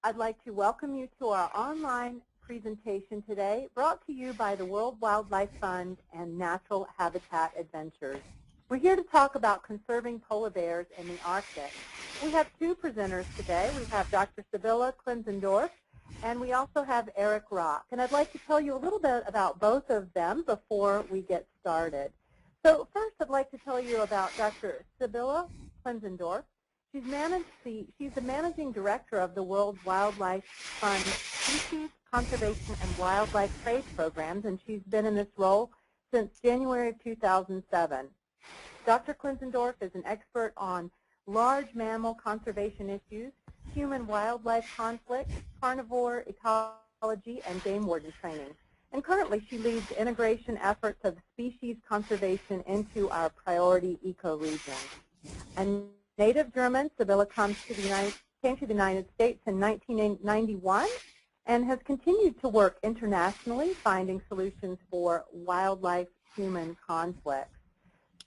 I'd like to welcome you to our online presentation today, brought to you by the World Wildlife Fund and Natural Habitat Adventures. We're here to talk about conserving polar bears in the Arctic. We have two presenters today. We have Dr. Sybille Klenzendorf, and we also have Eric Rock. And I'd like to tell you a little bit about both of them before we get started. So first, I'd like to tell you about Dr. Sybille Klenzendorf. She's the managing director of the World Wildlife Fund Species Conservation and Wildlife Trade Programs, and she's been in this role since January of 2007. Dr. Klenzendorf is an expert on large mammal conservation issues, human-wildlife conflict, carnivore ecology, and game warden training. And currently, she leads integration efforts of species conservation into our priority ecoregions. A native German, Sybille came to the United States in 1991 and has continued to work internationally, finding solutions for wildlife-human conflicts.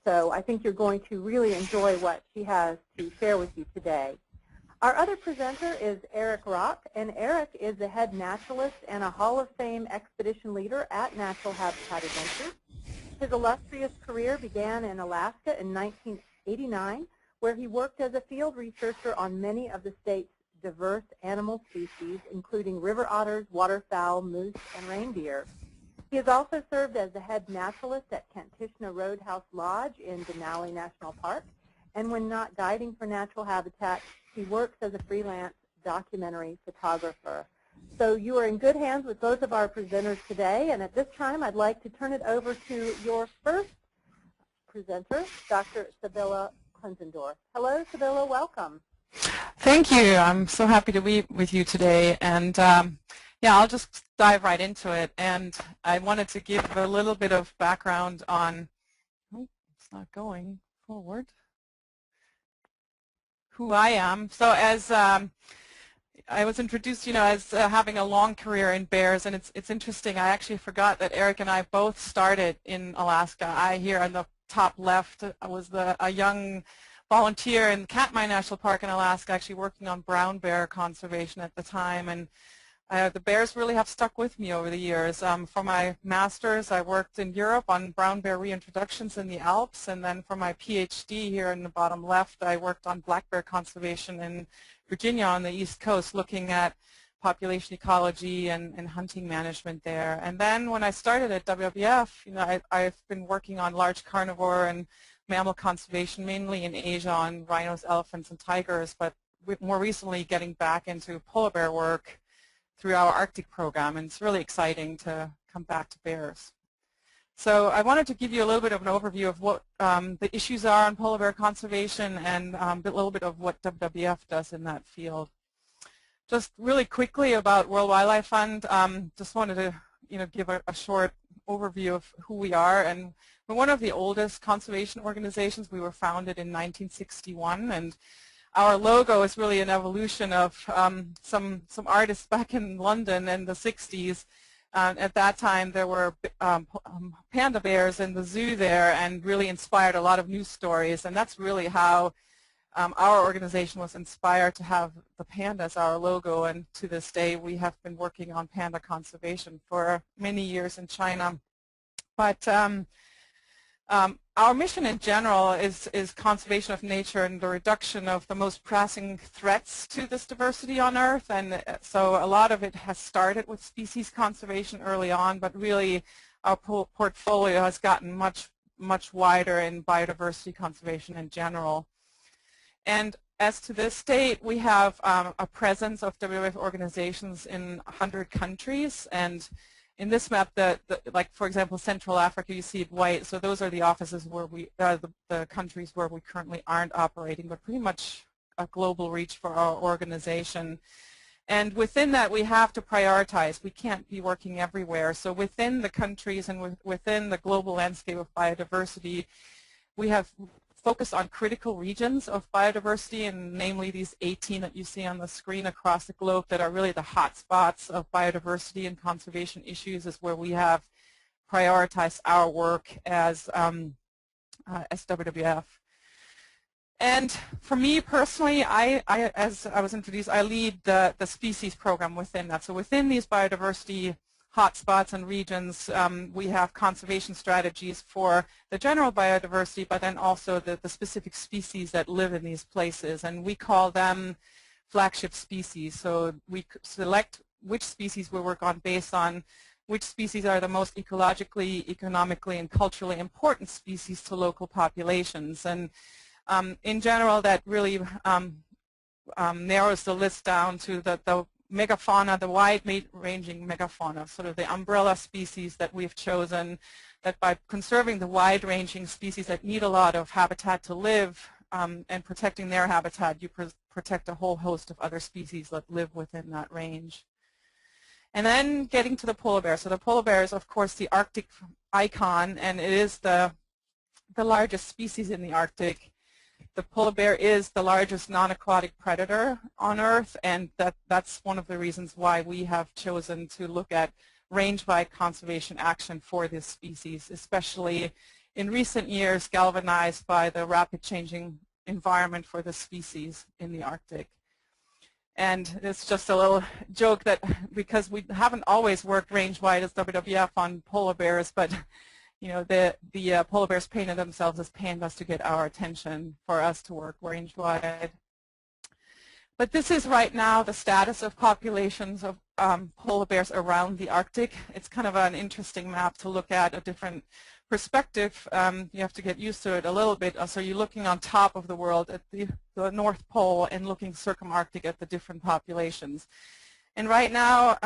So I think you're going to really enjoy what she has to share with you today. Our other presenter is Eric Rock, and Eric is the head naturalist and a Hall of Fame expedition leader at Natural Habitat Adventures. His illustrious career began in Alaska in 1989, where he worked as a field researcher on many of the state's diverse animal species, including river otters, waterfowl, moose, and reindeer. He has also served as the head naturalist at Kantishna Roadhouse Lodge in Denali National Park, and when not guiding for Natural Habitat, he works as a freelance documentary photographer. So you are in good hands with both of our presenters today, and at this time I'd like to turn it over to your first presenter, Dr. Sybille Klenzendorf. Hello, Sybille, welcome. Thank you. I'm so happy to be with you today, and yeah, I'll just dive right into it. And I wanted to give a little bit of background on, oh, it's not going forward, who I am. So as I was introduced, as having a long career in bears, and it's interesting. I actually forgot that Eric and I both started in Alaska. I here on the top left was a young volunteer in Katmai National Park in Alaska, actually working on brown bear conservation at the time, and the bears really have stuck with me over the years. For my master's, I worked in Europe on brown bear reintroductions in the Alps, and then for my PhD here in the bottom left, I worked on black bear conservation in Virginia on the East Coast, looking at population ecology and hunting management there. And then when I started at WWF, I've been working on large carnivore and mammal conservation, mainly in Asia on rhinos, elephants, and tigers, but more recently getting back into polar bear work through our Arctic program, and it's really exciting to come back to bears. So I wanted to give you a little bit of an overview of what the issues are on polar bear conservation and a little bit of what WWF does in that field. Just really quickly about World Wildlife Fund, just wanted to give a short overview of who we are. And we're one of the oldest conservation organizations. We were founded in 1961, and our logo is really an evolution of some artists back in London in the 60s. At that time, there were panda bears in the zoo there, and really inspired a lot of news stories. And that's really how our organization was inspired to have the panda as our logo. And to this day, we have been working on panda conservation for many years in China. But our mission in general is conservation of nature and the reduction of the most pressing threats to this diversity on Earth. And so a lot of it has started with species conservation early on, but really our portfolio has gotten much wider in biodiversity conservation in general. And as to this date, we have a presence of WWF organizations in 100 countries. And in this map, like for example, Central Africa, you see it white. So those are the offices where the countries where we currently aren't operating, but pretty much a global reach for our organization. And within that, we have to prioritize. We can't be working everywhere. So within the countries and within the global landscape of biodiversity, we have focused on critical regions of biodiversity, and namely these 18 that you see on the screen across the globe that are really the hot spots of biodiversity and conservation issues, is where we have prioritized our work as WWF. And for me personally, as I was introduced, I lead the species program within that. So within these biodiversity hotspots and regions, we have conservation strategies for the general biodiversity, but then also the specific species that live in these places. And we call them flagship species. So we select which species we work on based on which species are the most ecologically, economically, and culturally important species to local populations. And in general, that really narrows the list down to the megafauna, the wide-ranging megafauna, sort of the umbrella species that we've chosen, that by conserving the wide-ranging species that need a lot of habitat to live and protecting their habitat, you protect a whole host of other species that live within that range. And then getting to the polar bear. So the polar bear is, of course, the Arctic icon, and it is the largest species in the Arctic. The polar bear is the largest non-aquatic predator on Earth, and that's one of the reasons why we have chosen to look at range-wide conservation action for this species, especially in recent years galvanized by the rapid changing environment for the species in the Arctic. And it's just a little joke that because we haven't always worked range-wide as WWF on polar bears, but you know, the polar bears painted themselves as pandas to get our attention for us to work range-wide. But this is right now the status of populations of polar bears around the Arctic. It's kind of an interesting map to look at, a different perspective. You have to get used to it a little bit. So you're looking on top of the world at the North Pole and looking circumarctic at the different populations. And right now,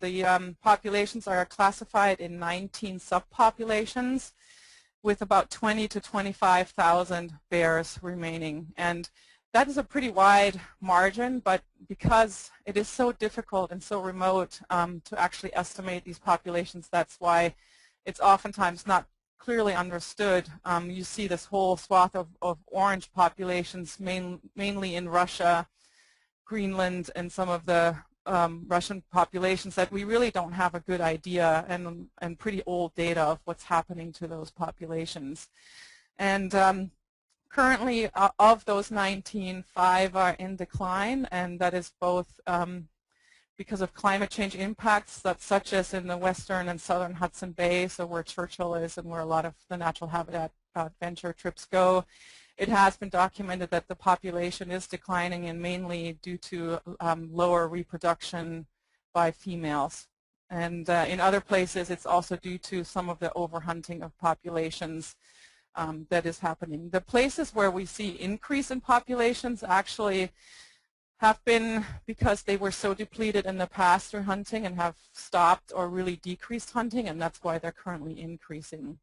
the populations are classified in 19 subpopulations with about 20 to 25,000 bears remaining. And that is a pretty wide margin, but because it is so difficult and so remote to actually estimate these populations, that's why it's oftentimes not clearly understood. You see this whole swath of orange populations, mainly in Russia, Greenland, and some of the Russian populations that we really don't have a good idea and pretty old data of what's happening to those populations. And currently, of those 19, 5 are in decline, and that is both because of climate change impacts, that's such as in the western and southern Hudson Bay, so where Churchill is and where a lot of the natural habitat adventure trips go. It has been documented that the population is declining, and mainly due to lower reproduction by females. And in other places, it's also due to some of the overhunting of populations that is happening. The places where we see increase in populations actually have been because they were so depleted in the past through hunting and have stopped or really decreased hunting, and that's why they're currently increasing.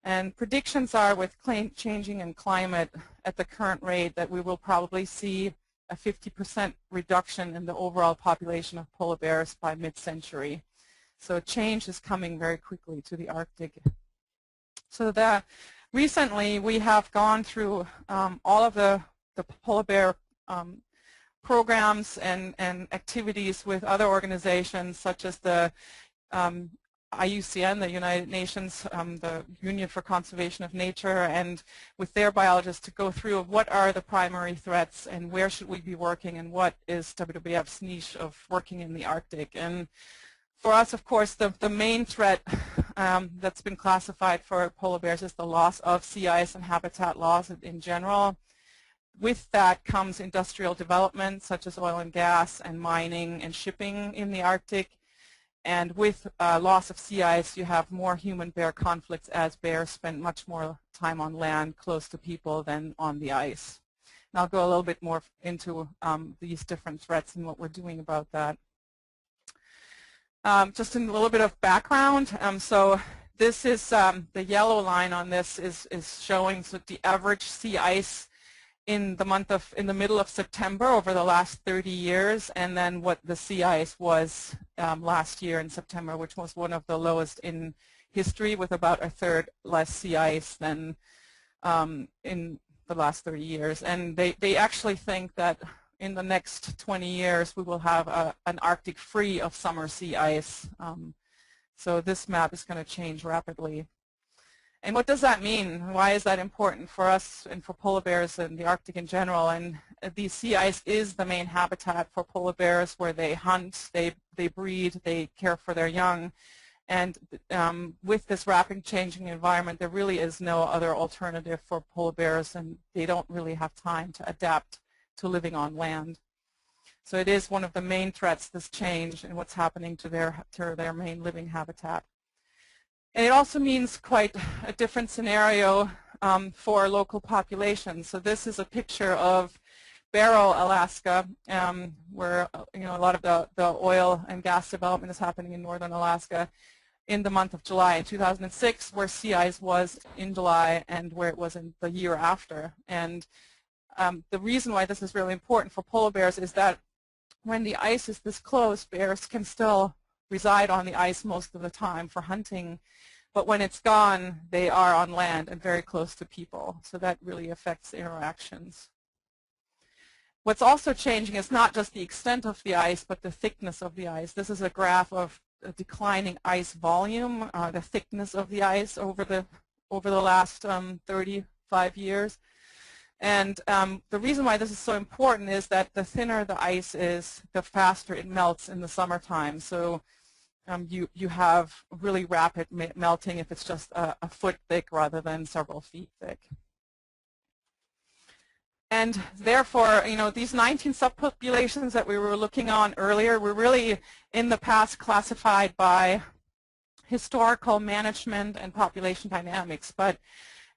And predictions are, with changing in climate at the current rate, that we will probably see a 50% reduction in the overall population of polar bears by mid-century. So change is coming very quickly to the Arctic. So recently we have gone through all of the polar bear programs and activities with other organizations such as the IUCN, the United Nations, the Union for Conservation of Nature, and with their biologists to go through what are the primary threats and where should we be working and what is WWF's niche of working in the Arctic. And for us, of course, the main threat that's been classified for polar bears is the loss of sea ice and habitat loss in general. With that comes industrial development such as oil and gas and mining and shipping in the Arctic. And with loss of sea ice, you have more human-bear conflicts as bears spend much more time on land close to people than on the ice. And I'll go a little bit more into these different threats and what we're doing about that. Just a little bit of background. So this is the yellow line on this is showing the average sea ice in the middle of September over the last 30 years, and then what the sea ice was last year in September, which was one of the lowest in history, with about a third less sea ice than in the last 30 years. And they actually think that in the next 20 years we will have an Arctic free of summer sea ice. So this map is going to change rapidly. And what does that mean? Why is that important for us and for polar bears and the Arctic in general? And the sea ice is the main habitat for polar bears, where they hunt, they breed, they care for their young. And with this rapid changing environment, there really is no other alternative for polar bears, and they don't really have time to adapt to living on land. So it is one of the main threats, this change and what's happening to their main living habitat. And it also means quite a different scenario for local populations. So this is a picture of Barrow, Alaska, where a lot of the oil and gas development is happening in northern Alaska in the month of July in 2006, where sea ice was in July and where it was in the year after. And the reason why this is really important for polar bears is that when the ice is this close, bears can still reside on the ice most of the time for hunting, but when it's gone, they are on land and very close to people. So that really affects interactions. What's also changing is not just the extent of the ice, but the thickness of the ice. This is a graph of a declining ice volume, the thickness of the ice over the last 35 years. And the reason why this is so important is that the thinner the ice is, the faster it melts in the summertime. So you have really rapid melting if it's just a foot thick rather than several feet thick. And therefore, these 19 subpopulations that we were looking on earlier were really in the past classified by historical management and population dynamics. But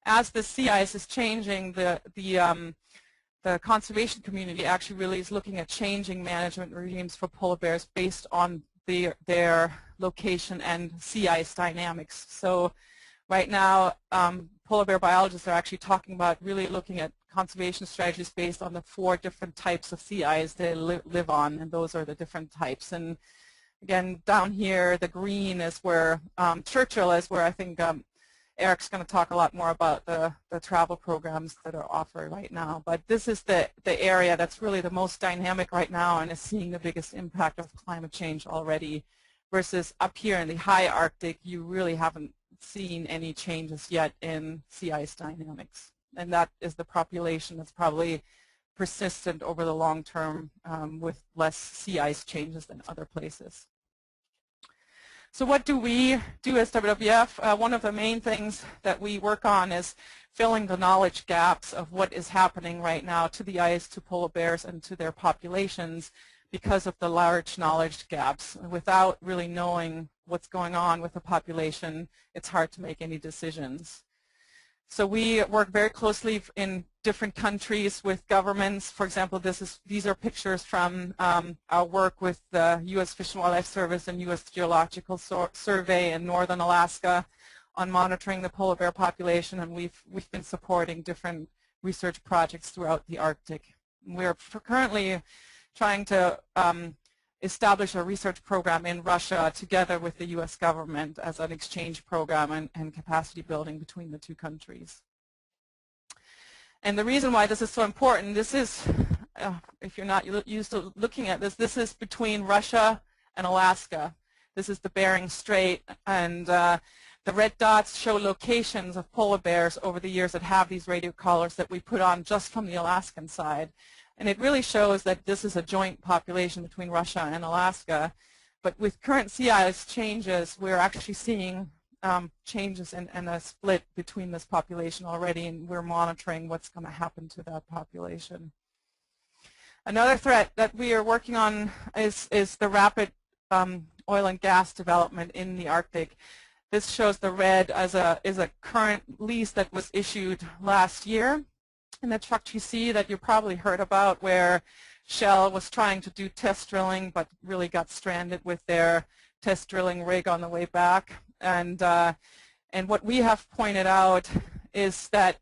as the sea ice is changing, the conservation community actually really is looking at changing management regimes for polar bears based on their location and sea ice dynamics. So right now, polar bear biologists are actually talking about really looking at conservation strategies based on the 4 different types of sea ice they live on, and those are the different types. And again, down here, the green is where Churchill is, where I think Eric's going to talk a lot more about the travel programs that are offered right now. But this is the area that's really the most dynamic right now and is seeing the biggest impact of climate change already, versus up here in the high Arctic, you really haven't seen any changes yet in sea ice dynamics. And that is the population that's probably persistent over the long term with less sea ice changes than other places. So what do we do as WWF? One of the main things that we work on is filling the knowledge gaps of what is happening right now to the ice, to polar bears, and to their populations because of the large knowledge gaps. Without really knowing what's going on with the population, it's hard to make any decisions. So we work very closely in different countries with governments. For example, these are pictures from our work with the U.S. Fish and Wildlife Service and U.S. Geological Survey in northern Alaska on monitoring the polar bear population, and we've been supporting different research projects throughout the Arctic. We're currently trying to establish a research program in Russia together with the U.S. government as an exchange program and capacity building between the two countries. And the reason why this is so important, this is, if you're not used to looking at this, this is between Russia and Alaska. This is the Bering Strait, and the red dots show locations of polar bears over the years that have these radio collars that we put on just from the Alaskan side. And it really shows that this is a joint population between Russia and Alaska. But with current sea ice changes, we're actually seeing changes and a split between this population already, and we're monitoring what's going to happen to that population. Another threat that we are working on is the rapid oil and gas development in the Arctic. This shows the red as is a current lease that was issued last year. And the truck you see that you probably heard about, where Shell was trying to do test drilling but really got stranded with their test drilling rig on the way back. And what we have pointed out is that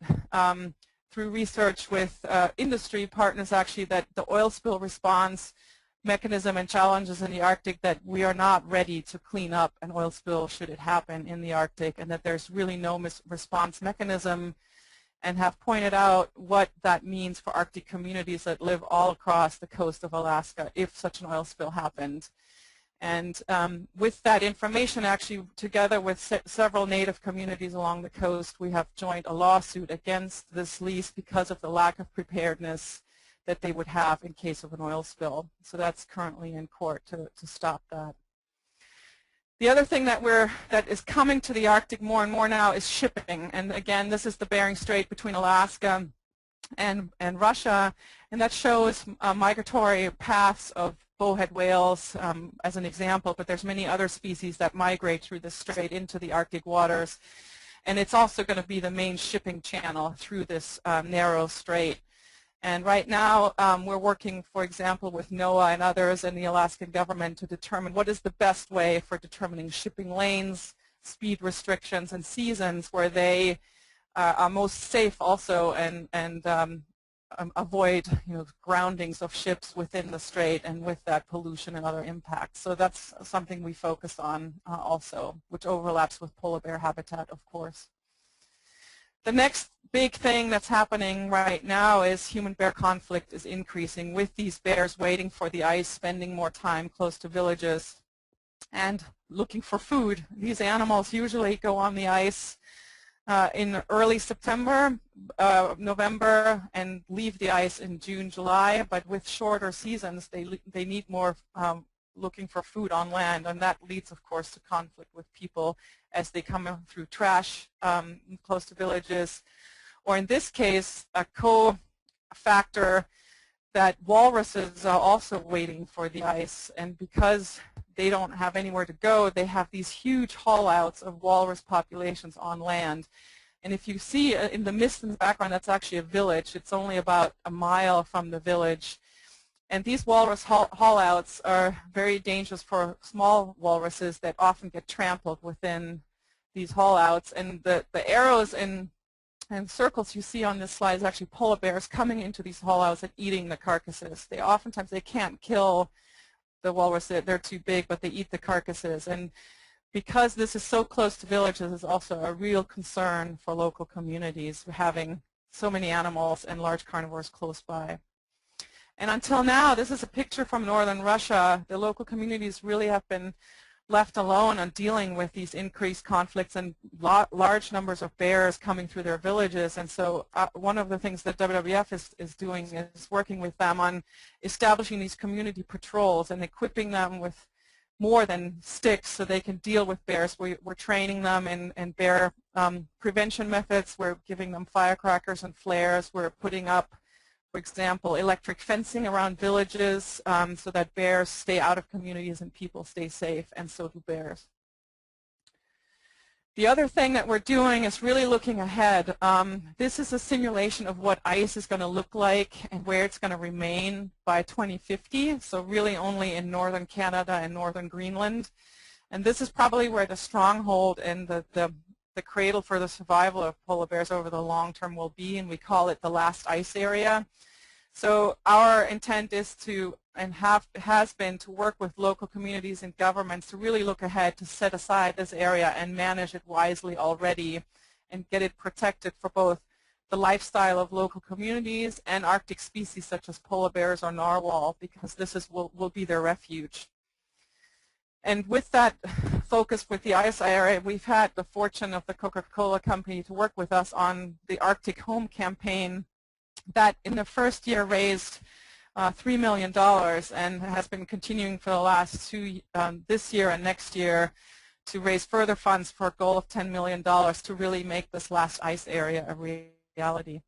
through research with industry partners actually, that the oil spill response mechanism and challenges in the Arctic, that we are not ready to clean up an oil spill should it happen in the Arctic, and that there's really no response mechanism, and have pointed out what that means for Arctic communities that live all across the coast of Alaska if such an oil spill happened. And with that information, actually, together with several Native communities along the coast, we have joined a lawsuit against this lease because of the lack of preparedness that they would have in case of an oil spill. So that's currently in court to stop that. The other thing that is coming to the Arctic more and more now is shipping. And again, this is the Bering Strait between Alaska and Russia, and that shows migratory paths of bowhead whales as an example, but there's many other species that migrate through the strait into the Arctic waters, and it's also going to be the main shipping channel through this narrow strait. And right now we're working, for example, with NOAA and others and the Alaskan government to determine what is the best way for determining shipping lanes, speed restrictions, and seasons where they are most safe also, and avoid groundings of ships within the strait and with that pollution and other impacts. So that's something we focus on also, which overlaps with polar bear habitat, of course. The next big thing that's happening right now is human-bear conflict is increasing, with these bears waiting for the ice, spending more time close to villages, and looking for food. These animals usually go on the ice in early September, November, and leave the ice in June, July. But with shorter seasons, they need more looking for food on land, and that leads, of course, to conflict with people as they come through trash close to villages. Or in this case, a co-factor that walruses are also waiting for the ice, and because they don't have anywhere to go, they have these huge haul-outs of walrus populations on land. And if you see in the mist in the background, that's actually a village. It's only about a mile from the village. And these walrus haul-outs are very dangerous for small walruses that often get trampled within these haul-outs. And the arrows and circles you see on this slide is actually polar bears coming into these haul-outs and eating the carcasses. Oftentimes they can't kill the walrus, they're too big, but they eat the carcasses. And because this is so close to villages, is also a real concern for local communities, having so many animals and large carnivores close by. And until now, this is a picture from northern Russia. The local communities really have been left alone on dealing with these increased conflicts and large numbers of bears coming through their villages. And so one of the things that WWF is doing is working with them on establishing these community patrols and equipping them with more than sticks so they can deal with bears. We're training them in bear prevention methods. We're giving them firecrackers and flares. We're putting up, for example, electric fencing around villages so that bears stay out of communities and people stay safe, and so do bears. The other thing that we're doing is really looking ahead. This is a simulation of what ice is going to look like and where it's going to remain by 2050, so really only in northern Canada and northern Greenland. And this is probably where the stronghold and the cradle for the survival of polar bears over the long term will be, and we call it the last ice area. So our intent is to, and has been, to work with local communities and governments to really look ahead, to set aside this area and manage it wisely already and get it protected for both the lifestyle of local communities and Arctic species such as polar bears or narwhal, because this will be their refuge. And with that focus with the ice area, we've had the fortune of the Coca-Cola company to work with us on the Arctic Home campaign that in the first year raised $3 million and has been continuing for the last this year and next year to raise further funds for a goal of $10 million to really make this last ice area a reality.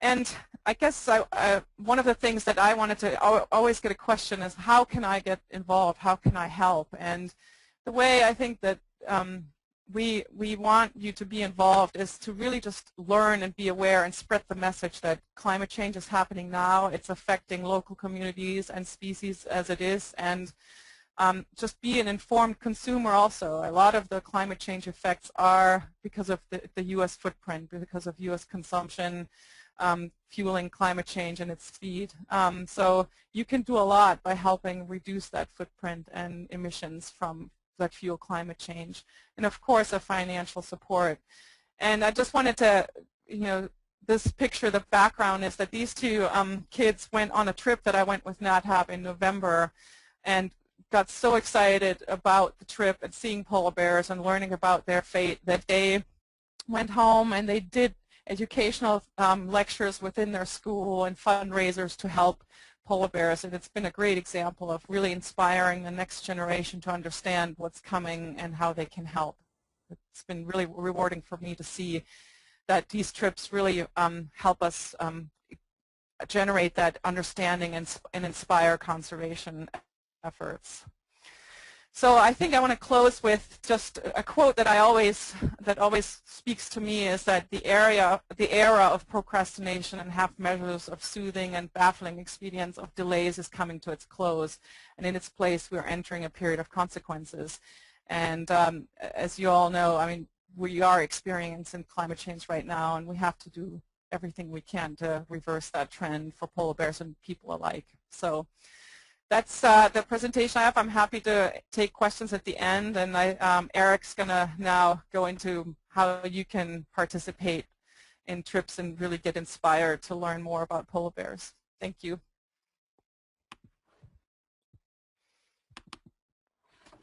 And I guess one of the things that I wanted to always get a question is, how can I get involved? How can I help? And the way I think that we want you to be involved is to really just learn and be aware and spread the message that climate change is happening now. It's affecting local communities and species as it is, and just be an informed consumer also. A lot of the climate change effects are because of the U.S. footprint, because of U.S. consumption, fueling climate change and its speed. So you can do a lot by helping reduce that footprint and emissions from that fuel climate change, and of course a financial support. And I just wanted to, this picture, the background is that these two kids went on a trip that I went with NatHab in November, and got so excited about the trip and seeing polar bears and learning about their fate that they went home and they did educational lectures within their school and fundraisers to help polar bears, and it's been a great example of really inspiring the next generation to understand what's coming and how they can help. It's been really rewarding for me to see that these trips really help us generate that understanding and inspire conservation efforts. So I think I want to close with just a quote that always speaks to me, is that the era of procrastination and half measures of soothing and baffling expedients of delays is coming to its close, and in its place we are entering a period of consequences. And as you all know, I mean, we are experiencing climate change right now, and we have to do everything we can to reverse that trend for polar bears and people alike. So that's the presentation I have. I'm happy to take questions at the end, and Eric's going to now go into how you can participate in trips and really get inspired to learn more about polar bears. Thank you.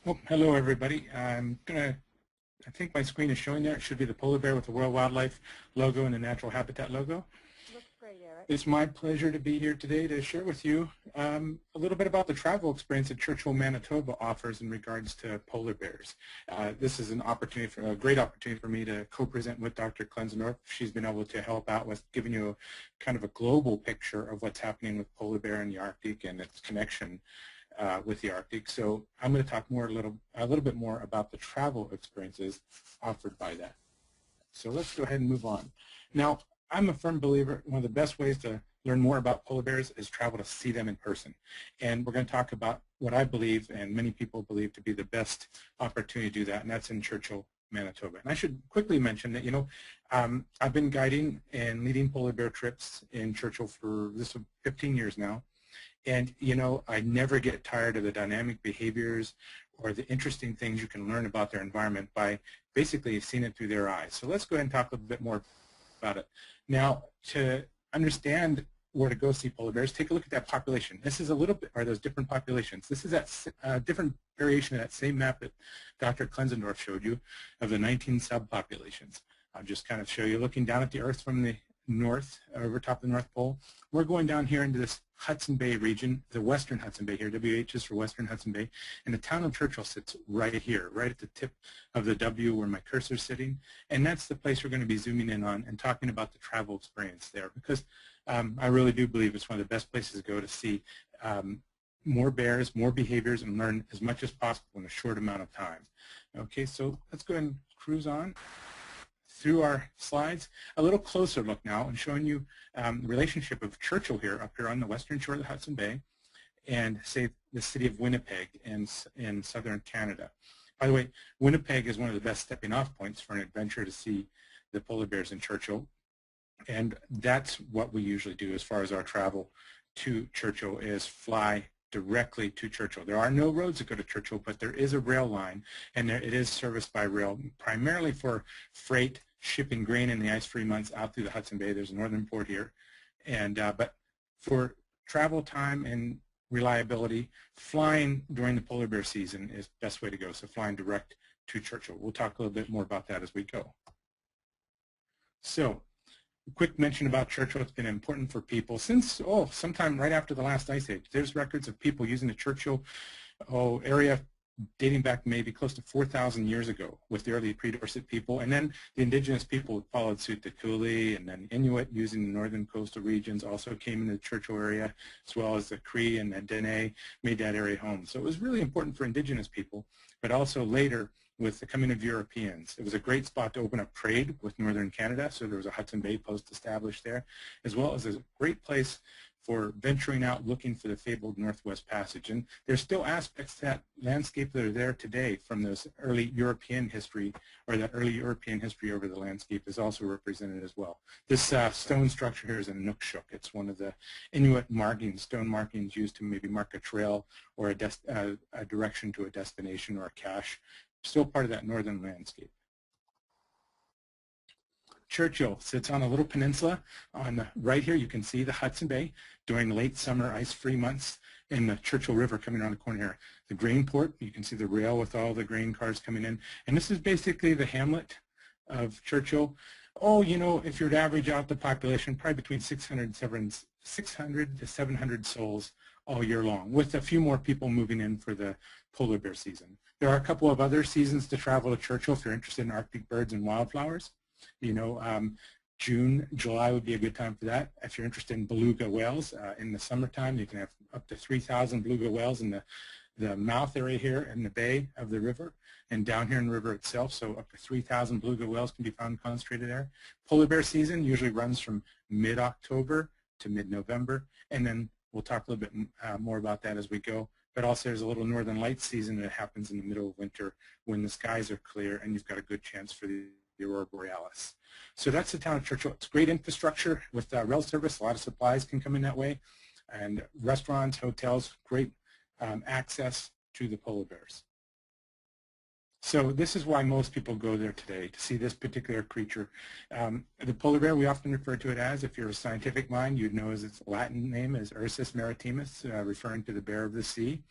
Well, hello everybody. I think my screen is showing there. It should be the polar bear with the World Wildlife logo and the Natural Habitat logo. Looks great, Eric. It's my pleasure to be here today to share with you a little bit about the travel experience that Churchill, Manitoba offers in regards to polar bears. This is a great opportunity for me to co-present with Dr. Klenzendorf. She's been able to help out with giving you kind of a global picture of what's happening with polar bear in the Arctic and its connection with the Arctic. So I'm going to talk a little bit more about the travel experiences offered by that. So let's go ahead and move on. Now, I'm a firm believer one of the best ways to learn more about polar bears is travel to see them in person. And we're going to talk about what I believe and many people believe to be the best opportunity to do that, and that's in Churchill, Manitoba. And I should quickly mention that, I've been guiding and leading polar bear trips in Churchill for 15 years now. And, I never get tired of the dynamic behaviors or the interesting things you can learn about their environment by basically seeing it through their eyes. So let's go ahead and talk a little bit more about it. Now, to understand where to go see polar bears, take a look at that population. This is a little bit, or those different populations. This is that different variation of that same map that Dr. Klenzendorf showed you of the 19 subpopulations. I'll just kind of show you looking down at the Earth from the north, over top of the North Pole. We're going down here into this Hudson Bay region, the western Hudson Bay here. WH is for western Hudson Bay. And the town of Churchill sits right here, right at the tip of the W where my cursor's sitting. And that's the place we're going to be zooming in on and talking about the travel experience there, because I really do believe it's one of the best places to go to see more bears, more behaviors, and learn as much as possible in a short amount of time. Okay, so let's go ahead and cruise on through our slides. A little closer look now and showing you the relationship of Churchill here, up here on the western shore of the Hudson Bay, and say the city of Winnipeg in southern Canada. By the way, Winnipeg is one of the best stepping off points for an adventure to see the polar bears in Churchill. And that's what we usually do as far as our travel to Churchill, is fly directly to Churchill. There are no roads that go to Churchill, but there is a rail line, and it is serviced by rail, primarily for freight, shipping grain in the ice-free months out through the Hudson Bay. There's a northern port here. And but for travel time and reliability, flying during the polar bear season is the best way to go, so flying direct to Churchill. We'll talk a little bit more about that as we go. So, a quick mention about Churchill. It's been important for people since, sometime right after the last ice age. There's records of people using the Churchill area dating back maybe close to 4,000 years ago with the early pre-Dorset people, and then the indigenous people followed suit. The Cooley and then Inuit using the northern coastal regions also came into the Churchill area, as well as the Cree and the Dene made that area home. So it was really important for indigenous people, but also later with the coming of Europeans. It was a great spot to open up trade with northern Canada, so there was a Hudson Bay post established there, as well as a great place for venturing out looking for the fabled Northwest Passage. And there's still aspects to that landscape that are there today from those early European history, or that early European history over the landscape is also represented as well. This stone structure here is a Inukshuk. It's one of the Inuit markings, stone markings used to maybe mark a trail or a direction to a destination or a cache. Still part of that northern landscape. Churchill sits on a little peninsula. On the right here, you can see the Hudson Bay during late summer ice-free months. in the Churchill River coming around the corner here. The grain port, you can see the rail with all the grain cars coming in. And this is basically the hamlet of Churchill. Oh, you know, if you were to average out the population, probably between 600 to 700 souls all year long, with a few more people moving in for the polar bear season. There are a couple of other seasons to travel to Churchill if you're interested in Arctic birds and wildflowers. You know, June, July would be a good time for that. If you're interested in beluga whales in the summertime, you can have up to 3,000 beluga whales in the mouth area here in the bay of the river and down here in the river itself, so up to 3,000 beluga whales can be found concentrated there. Polar bear season usually runs from mid-October to mid-November, and then we'll talk a little bit more about that as we go. But also there's a little northern lights season that happens in the middle of winter when the skies are clear and you've got a good chance for the aurora borealis. So that's the town of Churchill. It's great infrastructure with rail service. A lot of supplies can come in that way, and restaurants, hotels, great access to the polar bears. So this is why most people go there today, to see this particular creature. The polar bear, we often refer to it as, if you're a scientific mind, you'd know as its Latin name is Ursus maritimus, referring to the bear of the sea,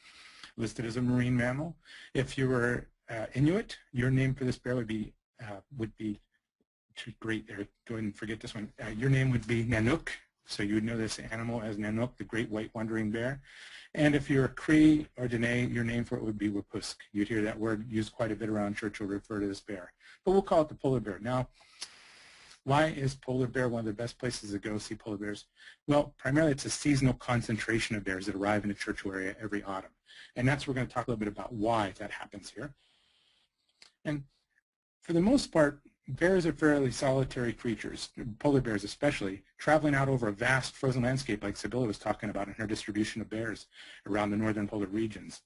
listed as a marine mammal. If you were Inuit, your name for this bear would be great there. Go ahead and forget this one. Your name would be Nanook, so you would know this animal as Nanook, the great white wandering bear. And if you're a Cree or Dene, your name for it would be Wapusk. You'd hear that word used quite a bit around Churchill to refer to this bear. But we'll call it the polar bear. Now, why is polar bear one of the best places to go see polar bears? Well, primarily it's a seasonal concentration of bears that arrive in the Churchill area every autumn. And that's we're going to talk a little bit about why that happens here. And for the most part, bears are fairly solitary creatures, polar bears especially, traveling out over a vast frozen landscape like Sybille was talking about in her distribution of bears around the northern polar regions.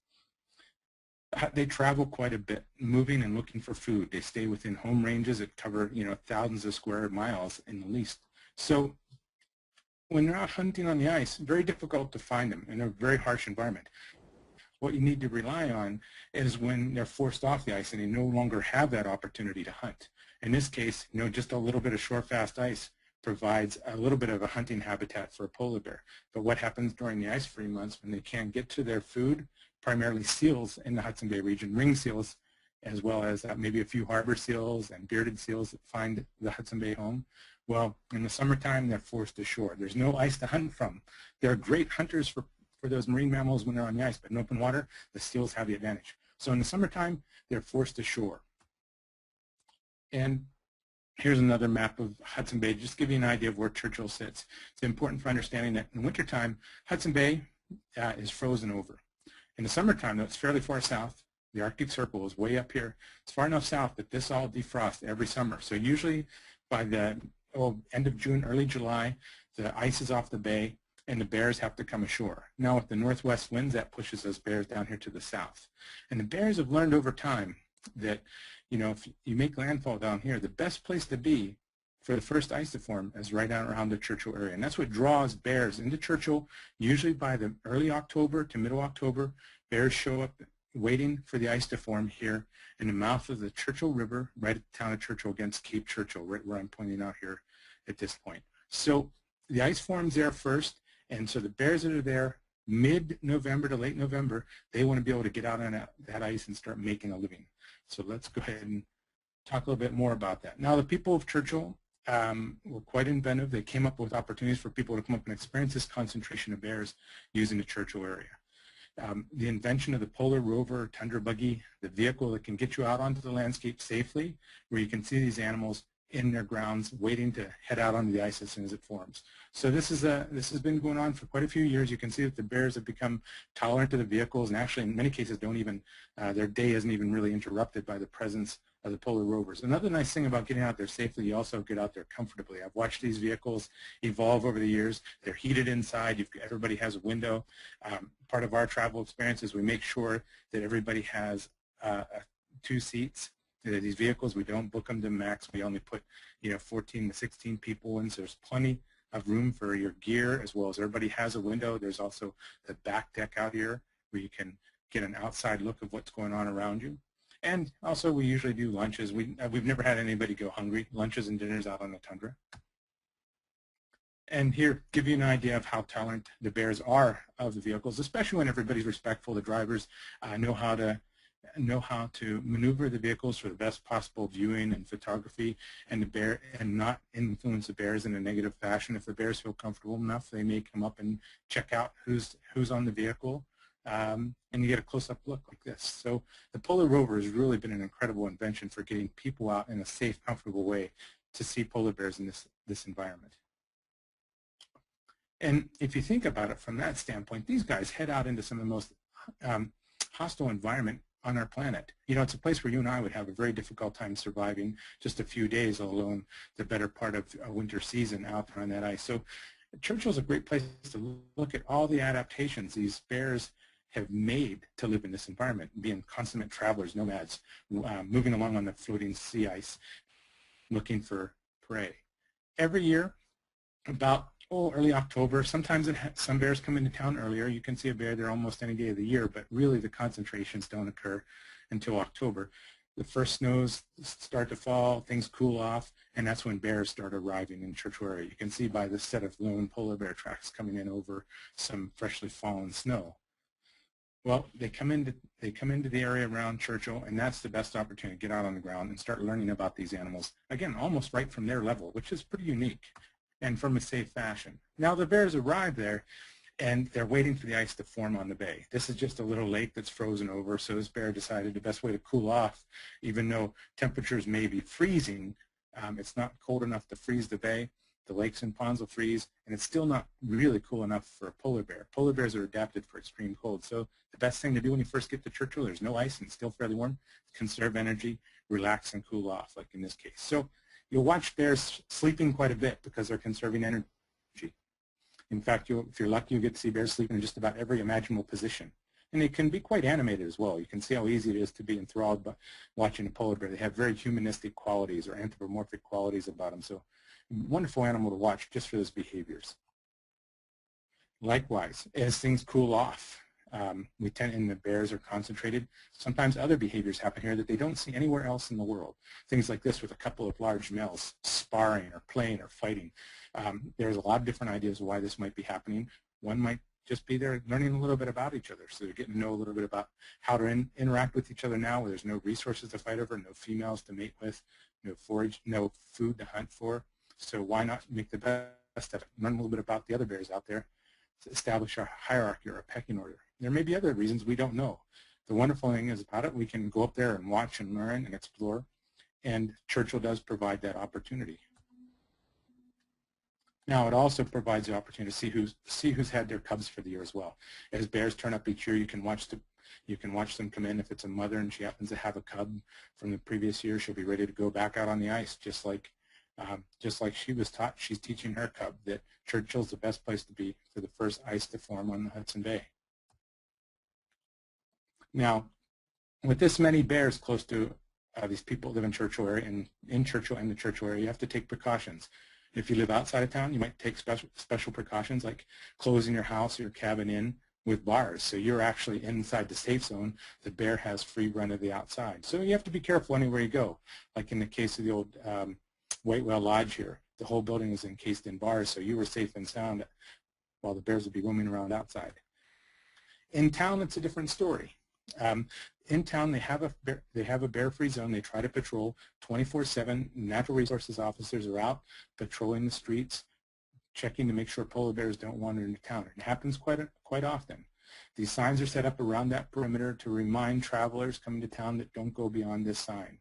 They travel quite a bit, moving and looking for food. They stay within home ranges that cover, you know, thousands of square miles in the least. So when they're out hunting on the ice, very difficult to find them in a very harsh environment. What you need to rely on is when they're forced off the ice and they no longer have that opportunity to hunt. In this case, you know, just a little bit of shore fast ice provides a little bit of a hunting habitat for a polar bear. But what happens during the ice-free months when they can't get to their food, primarily seals in the Hudson Bay region, ring seals, as well as maybe a few harbor seals and bearded seals that find the Hudson Bay home. Well, in the summertime, they're forced ashore. There's no ice to hunt from. They're great hunters for those marine mammals when they're on the ice, but in open water, the seals have the advantage. So in the summertime, they're forced ashore. And here's another map of Hudson Bay, just to give you an idea of where Churchill sits. It's important for understanding that in wintertime, Hudson Bay is frozen over. In the summertime, though, it's fairly far south. The Arctic Circle is way up here. It's far enough south that this all defrosts every summer. So usually by the end of June, early July, the ice is off the bay and the bears have to come ashore. Now with the northwest winds, that pushes those bears down here to the south. And the bears have learned over time that, you know, if you make landfall down here, the best place to be for the first ice to form is right out around the Churchill area. And that's what draws bears into Churchill. Usually by the early October to middle October, bears show up waiting for the ice to form here in the mouth of the Churchill River, right at the town of Churchill against Cape Churchill, right where I'm pointing out here at this point. So the ice forms there first, and so the bears that are there mid-November to late November, they want to be able to get out on that ice and start making a living. So let's go ahead and talk a little bit more about that. Now the people of Churchill were quite inventive. They came up with opportunities for people to come up and experience this concentration of bears using the Churchill area. The invention of the Polar Rover, Tundra Buggy, the vehicle that can get you out onto the landscape safely, where you can see these animals in their grounds waiting to head out onto the ice as soon as it forms. So this has been going on for quite a few years. You can see that the bears have become tolerant to the vehicles, and actually in many cases don't even, their day isn't even really interrupted by the presence of the Polar Rovers. Another nice thing about getting out there safely, you also get out there comfortably. I've watched these vehicles evolve over the years. They're heated inside. Everybody has a window. Part of our travel experience is we make sure that everybody has 2 seats. These vehicles, we don't book them to max. We only put, 14 to 16 people in, so there's plenty of room for your gear, as well as everybody has a window. There's also the back deck out here where you can get an outside look of what's going on around you. And also we usually do lunches. We've never had anybody go hungry. Lunches and dinners out on the tundra. And here, give you an idea of how tolerant the bears are of the vehicles, especially when everybody's respectful. The drivers know how to maneuver the vehicles for the best possible viewing and photography, and not influence the bears in a negative fashion. If the bears feel comfortable enough, they may come up and check out who's on the vehicle, and you get a close-up look like this. So the Polar Rover has really been an incredible invention for getting people out in a safe, comfortable way to see polar bears in this environment. And if you think about it from that standpoint, these guys head out into some of the most hostile environment on our planet. You know, it's a place where you and I would have a very difficult time surviving just a few days, let alone the better part of a winter season out there on that ice. So Churchill's a great place to look at all the adaptations these bears have made to live in this environment, being consummate travelers, nomads, moving along on the floating sea ice, looking for prey. Every year, about early October, sometimes some bears come into town earlier. You can see a bear there almost any day of the year, but really the concentrations don't occur until October. The first snows start to fall, things cool off, and that's when bears start arriving in Churchill area. You can see by the set of lone polar bear tracks coming in over some freshly fallen snow. Well, they come into the area around Churchill, and that's the best opportunity to get out on the ground and start learning about these animals. Again, almost right from their level, which is pretty unique, and from a safe fashion. Now the bears arrive there, and they're waiting for the ice to form on the bay. This is just a little lake that's frozen over, so this bear decided the best way to cool off, even though temperatures may be freezing, it's not cold enough to freeze the bay. The lakes and ponds will freeze, and it's still not really cool enough for a polar bear. Polar bears are adapted for extreme cold, so the best thing to do when you first get to Churchill, there's no ice and it's still fairly warm, conserve energy, relax, and cool off, like in this case. So you'll watch bears sleeping quite a bit because they're conserving energy. In fact, if you're lucky, you'll get to see bears sleeping in just about every imaginable position. And they can be quite animated as well. You can see how easy it is to be enthralled by watching a polar bear. They have very humanistic qualities or anthropomorphic qualities about them. So wonderful animal to watch just for those behaviors. Likewise, as things cool off, and the bears are concentrated, sometimes other behaviors happen here that they don't see anywhere else in the world. Things like this with a couple of large males sparring or playing or fighting. There's a lot of different ideas of why this might be happening. One might just be they're learning a little bit about each other, so they're getting to know a little bit about how to interact with each other now, where there's no resources to fight over, no females to mate with, no forage, no food to hunt for. So why not make the best of it? Learn a little bit about the other bears out there to establish a hierarchy or a pecking order. There may be other reasons we don't know. The wonderful thing is about it, we can go up there and watch and learn and explore, and Churchill does provide that opportunity. Now, it also provides the opportunity to see who's had their cubs for the year as well. As bears turn up each year, you can watch them come in. If it's a mother and she happens to have a cub from the previous year, she'll be ready to go back out on the ice, just like she was taught. She's teaching her cub that Churchill's the best place to be for the first ice to form on the Hudson Bay. Now, with this many bears close to these people live in Churchill area, and in Churchill and the Churchill area, you have to take precautions. If you live outside of town, you might take special precautions like closing your house or your cabin in with bars. So you're actually inside the safe zone. The bear has free run of the outside. So you have to be careful anywhere you go. Like in the case of the old Whitewell Lodge here, the whole building was encased in bars, so you were safe and sound while the bears would be roaming around outside. In town, it's a different story. In town, they have a bear-free zone. They try to patrol 24/7. Natural resources officers are out patrolling the streets, checking to make sure polar bears don't wander into town. It happens quite often. These signs are set up around that perimeter to remind travelers coming to town that don't go beyond this sign.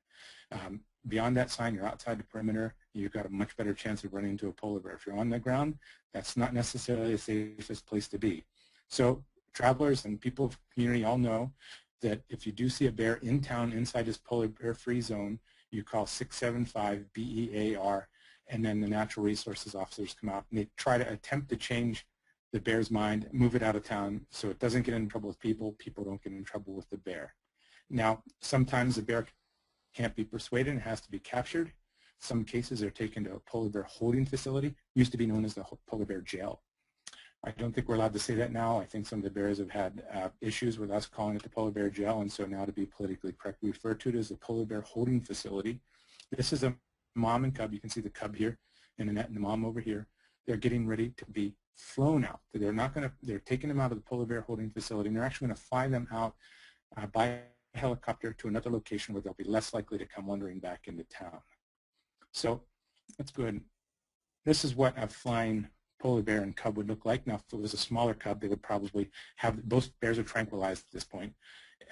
Beyond that sign, you're outside the perimeter, you've got a much better chance of running into a polar bear. If you're on the ground, that's not necessarily the safest place to be. So travelers and people of the community all know that if you do see a bear in town inside this polar bear free zone, you call 675-BEAR, and then the natural resources officers come out and they try to attempt to change the bear's mind, move it out of town so it doesn't get in trouble with people, people don't get in trouble with the bear. Now, sometimes the bear can't be persuaded and has to be captured. Some cases are taken to a polar bear holding facility, used to be known as the polar bear jail. I don't think we're allowed to say that now. I think some of the bears have had issues with us calling it the polar bear jail, and so now to be politically correct, we refer to it as the polar bear holding facility. This is a mom and cub. You can see the cub here in the net and the mom over here. they're getting ready to be flown out. They're taking them out of the polar bear holding facility, and they're actually going to fly them out by helicopter to another location where they'll be less likely to come wandering back into town. So let's go ahead. This is what a flying polar bear and cub would look like. Now, if it was a smaller cub, they would probably have, both bears are tranquilized at this point.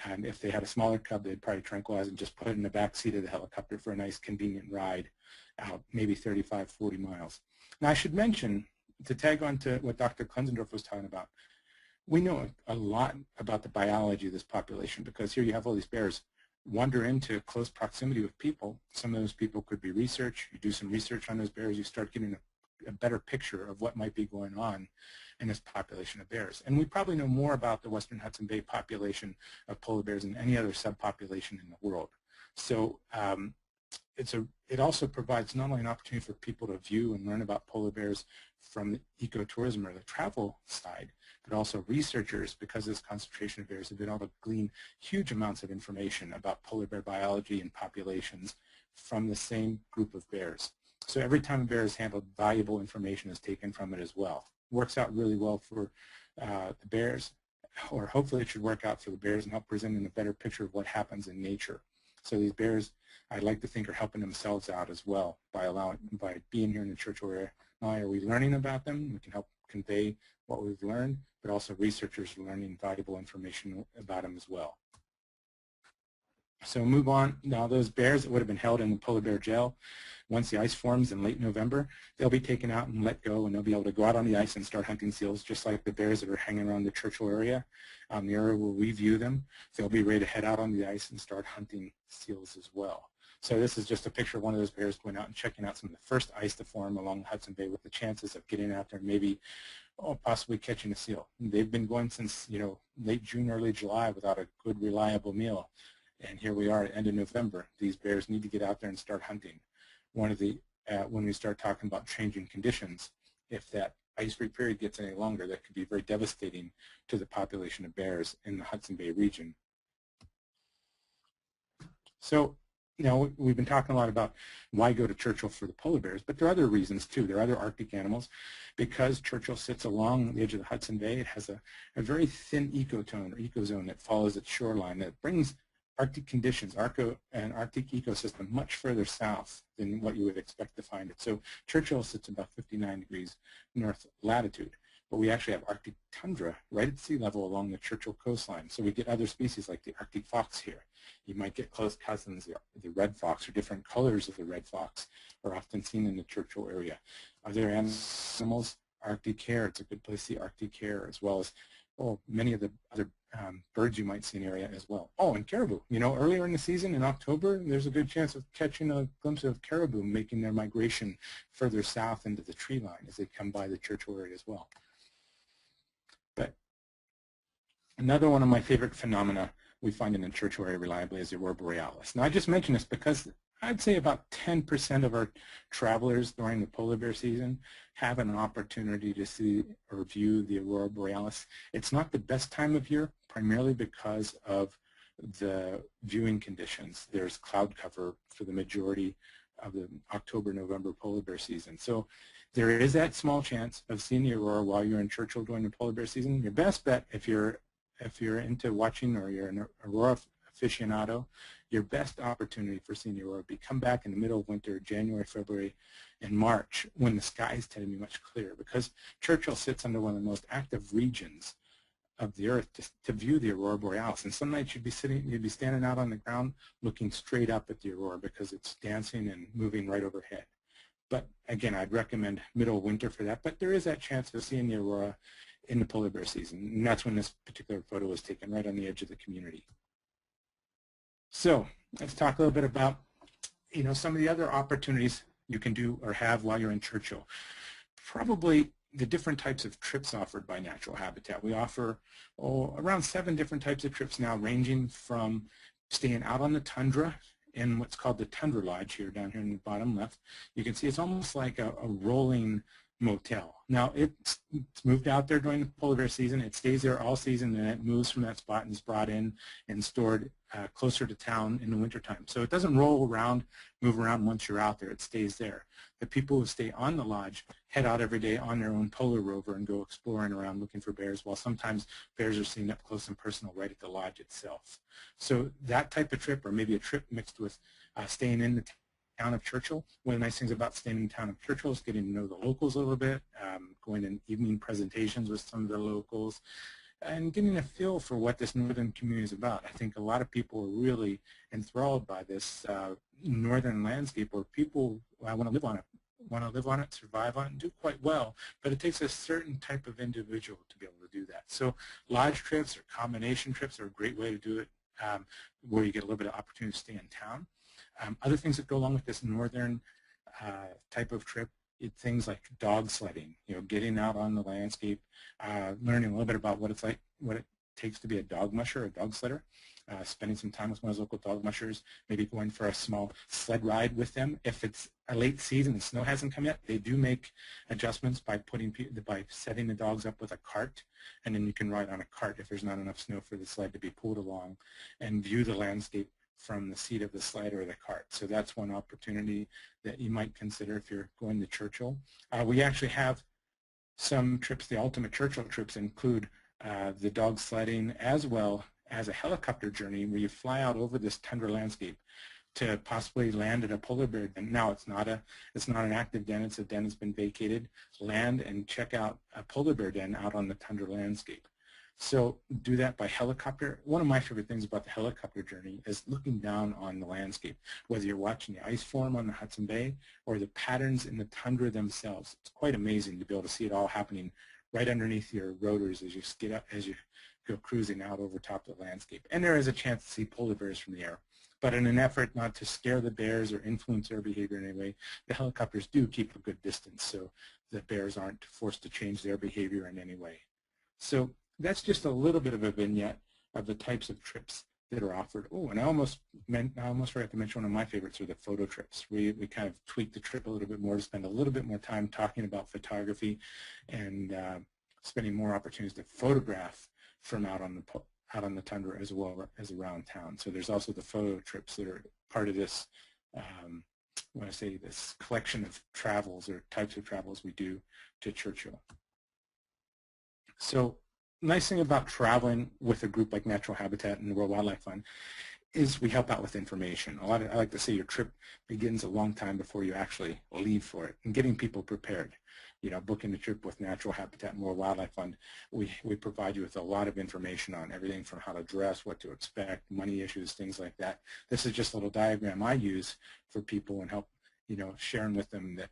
And if they had a smaller cub, they'd probably tranquilize and just put it in the back seat of the helicopter for a nice convenient ride out, maybe 35, 40 miles. Now, I should mention, to tag on to what Dr. Klenzendorf was talking about, we know a lot about the biology of this population, because here you have all these bears wander into close proximity with people. Some of those people could be research. You do some research on those bears, you start getting a better picture of what might be going on in this population of bears. And we probably know more about the Western Hudson Bay population of polar bears than any other subpopulation in the world. So it also provides not only an opportunity for people to view and learn about polar bears from the ecotourism or the travel side, but also researchers, because of this concentration of bears, have been able to glean huge amounts of information about polar bear biology and populations from the same group of bears. So every time a bear is handled, valuable information is taken from it as well. Works out really well for the bears, or hopefully it should work out for the bears and help present in a better picture of what happens in nature. So these bears, I'd like to think, are helping themselves out as well by being here in the Churchill area. Not only are we learning about them, we can help convey what we've learned, but also researchers are learning valuable information about them as well. So move on. Now those bears that would have been held in the polar bear jail, once the ice forms in late November, they'll be taken out and let go, and they'll be able to go out on the ice and start hunting seals, just like the bears that are hanging around the Churchill area. The area where we view them, they'll be ready to head out on the ice and start hunting seals as well. So this is just a picture of one of those bears going out and checking out some of the first ice to form along the Hudson Bay, with the chances of getting out there and maybe possibly catching a seal. They've been going since late June, early July without a good, reliable meal. And here we are at the end of November. These bears need to get out there and start hunting. One of the, when we start talking about changing conditions, if that ice-free period gets any longer, that could be very devastating to the population of bears in the Hudson Bay region. So, we've been talking a lot about why go to Churchill for the polar bears, but there are other reasons too. There are other Arctic animals. Because Churchill sits along the edge of the Hudson Bay, it has a very thin ecozone that follows its shoreline that brings Arctic conditions, an Arctic ecosystem much further south than what you would expect to find it. So Churchill sits about 59 degrees north latitude, but we actually have Arctic tundra right at sea level along the Churchill coastline. So we get other species like the Arctic fox here. You might get close cousins, the red fox, or different colors of the red fox are often seen in the Churchill area. Other animals, Arctic hare, it's a good place to see Arctic hare, as well as many of the other birds you might see in the area as well. Oh, and caribou. Earlier in the season, in October, there's a good chance of catching a glimpse of caribou making their migration further south into the tree line as they come by the Churchill area as well. But another one of my favorite phenomena we find in the Churchill area reliably is the aurora borealis. Now, I just mention this because I'd say about 10% of our travelers during the polar bear season have an opportunity to see or view the aurora borealis. It's not the best time of year, primarily because of the viewing conditions. There's cloud cover for the majority of the October-November polar bear season. So there is that small chance of seeing the aurora while you're in Churchill during the polar bear season. Your best bet, if you're into watching or you're an aurora aficionado, your best opportunity for seeing the aurora would be come back in the middle of winter, January, February, and March, when the skies tend to be much clearer, because Churchill sits under one of the most active regions of the Earth to view the aurora borealis. And some nights you'd be standing out on the ground looking straight up at the aurora because it's dancing and moving right overhead. But again, I'd recommend middle of winter for that. But there is that chance of seeing the aurora in the polar bear season, and that's when this particular photo was taken, right on the edge of the community. So let's talk a little bit about some of the other opportunities you can do or have while you're in Churchill. Probably the different types of trips offered by Natural Habitat. We offer around 7 different types of trips now, ranging from staying out on the tundra in what's called the Tundra Lodge here, down here in the bottom left. You can see it's almost like a rolling motel. Now, it's moved out there during the polar bear season. It stays there all season, and it moves from that spot and is brought in and stored closer to town in the wintertime. So it doesn't roll around, move around once you're out there. It stays there. The people who stay on the lodge head out every day on their own polar rover and go exploring around looking for bears, while sometimes bears are seen up close and personal right at the lodge itself. So that type of trip, or maybe a trip mixed with staying in the town of Churchill. One of the nice things about staying in the town of Churchill is getting to know the locals a little bit, going in evening presentations with some of the locals, and getting a feel for what this northern community is about. I think a lot of people are really enthralled by this northern landscape, where people want to live on it, survive on it, and do quite well, but it takes a certain type of individual to be able to do that. So lodge trips or combination trips are a great way to do it, where you get a little bit of opportunity to stay in town. Other things that go along with this northern type of trip, things like dog sledding, getting out on the landscape, learning a little bit about what it's like, what it takes to be a dog musher, a dog sledder, spending some time with one of those local dog mushers, maybe going for a small sled ride with them. If it's a late season and snow hasn't come yet, they do make adjustments by setting the dogs up with a cart, and then you can ride on a cart if there's not enough snow for the sled to be pulled along, and view the landscape from the seat of the sled or the cart. So that's one opportunity that you might consider if you're going to Churchill. We actually have some trips. The ultimate Churchill trips include the dog sledding, as well as a helicopter journey where you fly out over this tundra landscape to possibly land at a polar bear den. Now, it's not an active den. It's a den that's been vacated. Land and check out a polar bear den out on the tundra landscape. So do that by helicopter. One of my favorite things about the helicopter journey is looking down on the landscape, whether you're watching the ice form on the Hudson Bay or the patterns in the tundra themselves. It's quite amazing to be able to see it all happening right underneath your rotors as you go cruising out over top of the landscape. And there is a chance to see polar bears from the air. But in an effort not to scare the bears or influence their behavior in any way, the helicopters do keep a good distance so the bears aren't forced to change their behavior in any way. So that's just a little bit of a vignette of the types of trips that are offered. Oh, and I almost forgot to mention one of my favorites are the photo trips. We kind of tweak the trip a little bit more to spend a little bit more time talking about photography and spending more opportunities to photograph from out on the tundra as well as around town. So there's also the photo trips that are part of this, when I say this collection of travels or types of travels we do to Churchill. So nice thing about traveling with a group like Natural Habitat and the World Wildlife Fund is we help out with information. I like to say your trip begins a long time before you actually leave for it, and getting people prepared. Booking the trip with Natural Habitat and World Wildlife Fund, we provide you with a lot of information on everything from how to dress, what to expect, money issues, things like that. This is just a little diagram I use for people and help, sharing with them that,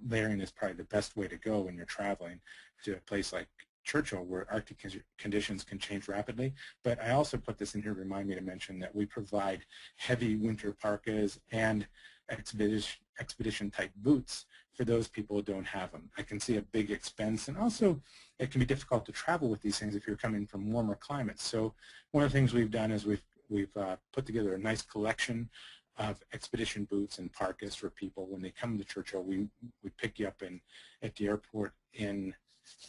layering is probably the best way to go when you're traveling to a place like Churchill, where Arctic conditions can change rapidly. But I also put this in here to remind me to mention that we provide heavy winter parkas and expedition type boots for those people who don't have them. I can see a big expense, and also it can be difficult to travel with these things if you're coming from warmer climates. So one of the things we've done is we've put together a nice collection of expedition boots and parkas for people. When they come to Churchill, we pick you up at the airport in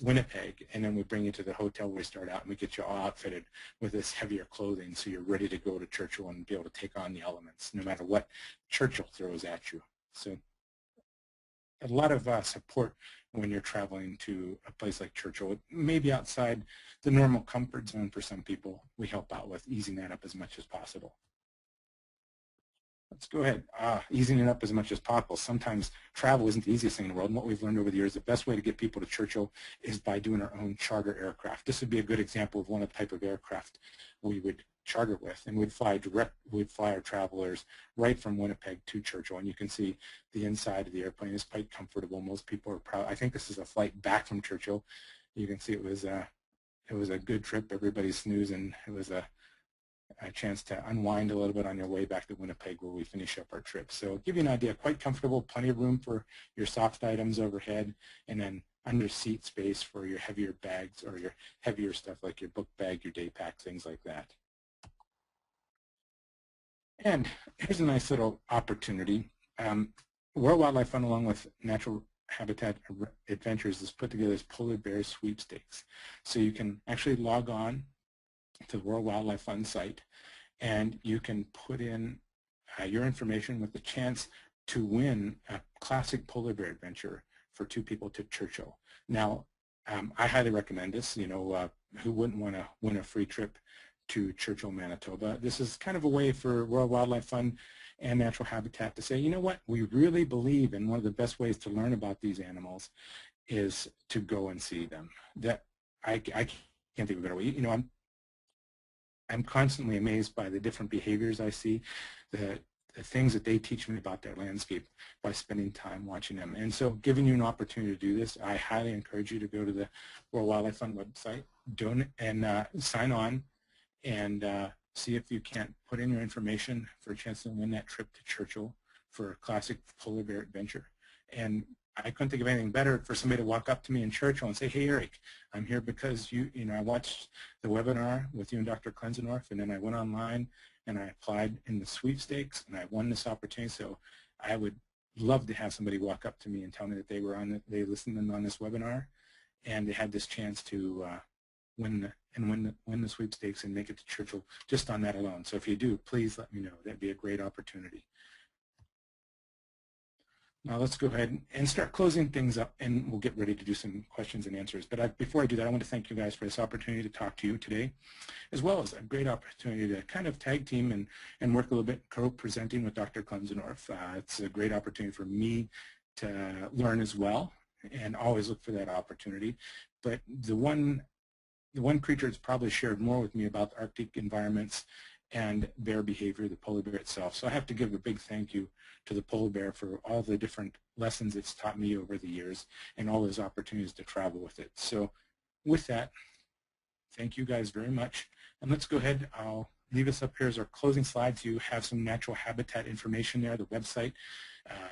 Winnipeg, and then we bring you to the hotel where we start out, and we get you all outfitted with this heavier clothing so you're ready to go to Churchill and be able to take on the elements no matter what Churchill throws at you. So a lot of support when you're traveling to a place like Churchill. Maybe outside the normal comfort zone for some people, we help out with easing that up as much as possible. Let's go ahead. Easing it up as much as possible. Sometimes travel isn't the easiest thing in the world, and what we've learned over the years, the best way to get people to Churchill is by doing our own charter aircraft. This would be a good example of one of the type of aircraft we would charter with, and we'd fly our travelers right from Winnipeg to Churchill, and you can see the inside of the airplane is quite comfortable. Most people are proud. I think this is a flight back from Churchill. You can see it was a good trip. Everybody's snoozing. It was a chance to unwind a little bit on your way back to Winnipeg where we finish up our trip. So give you an idea, quite comfortable, plenty of room for your soft items overhead, and then under seat space for your heavier bags or your heavier stuff like your book bag, your day pack, things like that. And here's a nice little opportunity. World Wildlife Fund, along with Natural Habitat Adventures has put together this polar bear sweepstakes. So you can actually log on to the World Wildlife Fund site, and you can put in your information with the chance to win a classic polar bear adventure for 2 people to Churchill. Now, I highly recommend this. You know, who wouldn't want to win a free trip to Churchill, Manitoba? This is kind of a way for World Wildlife Fund and Natural Habitat to say, you know what, we really believe in one of the best ways to learn about these animals is to go and see them. That I can't think of a better way. You know, I'm constantly amazed by the different behaviors I see, the things that they teach me about their landscape by spending time watching them. And so giving you an opportunity to do this, I highly encourage you to go to the World Wildlife Fund website, donate, and sign on, and see if you can't put in your information for a chance to win that trip to Churchill for a classic polar bear adventure. And I couldn't think of anything better for somebody to walk up to me in Churchill and say, hey, Eric, I'm here because you know, I watched the webinar with you and Dr. Klenzendorf, and then I went online and I applied in the sweepstakes, and I won this opportunity. So I would love to have somebody walk up to me and tell me that they were they listened in on this webinar, and they had this chance to win the sweepstakes and make it to Churchill just on that alone. So if you do, please let me know. That'd be a great opportunity. Now let's go ahead and start closing things up, and we'll get ready to do some questions and answers. But before I do that, I want to thank you guys for this opportunity to talk to you today, as well as a great opportunity to kind of tag team and work a little bit co-presenting with Dr. Klenzendorf. It's a great opportunity for me to learn as well, and always look for that opportunity. But the one creature that's probably shared more with me about the Arctic environments and bear behavior, the polar bear itself. So I have to give a big thank you to the polar bear for all the different lessons it's taught me over the years and all those opportunities to travel with it. So with that, thank you guys very much. And let's go ahead. I'll leave us up here as our closing slides. You have some natural habitat information there, the website,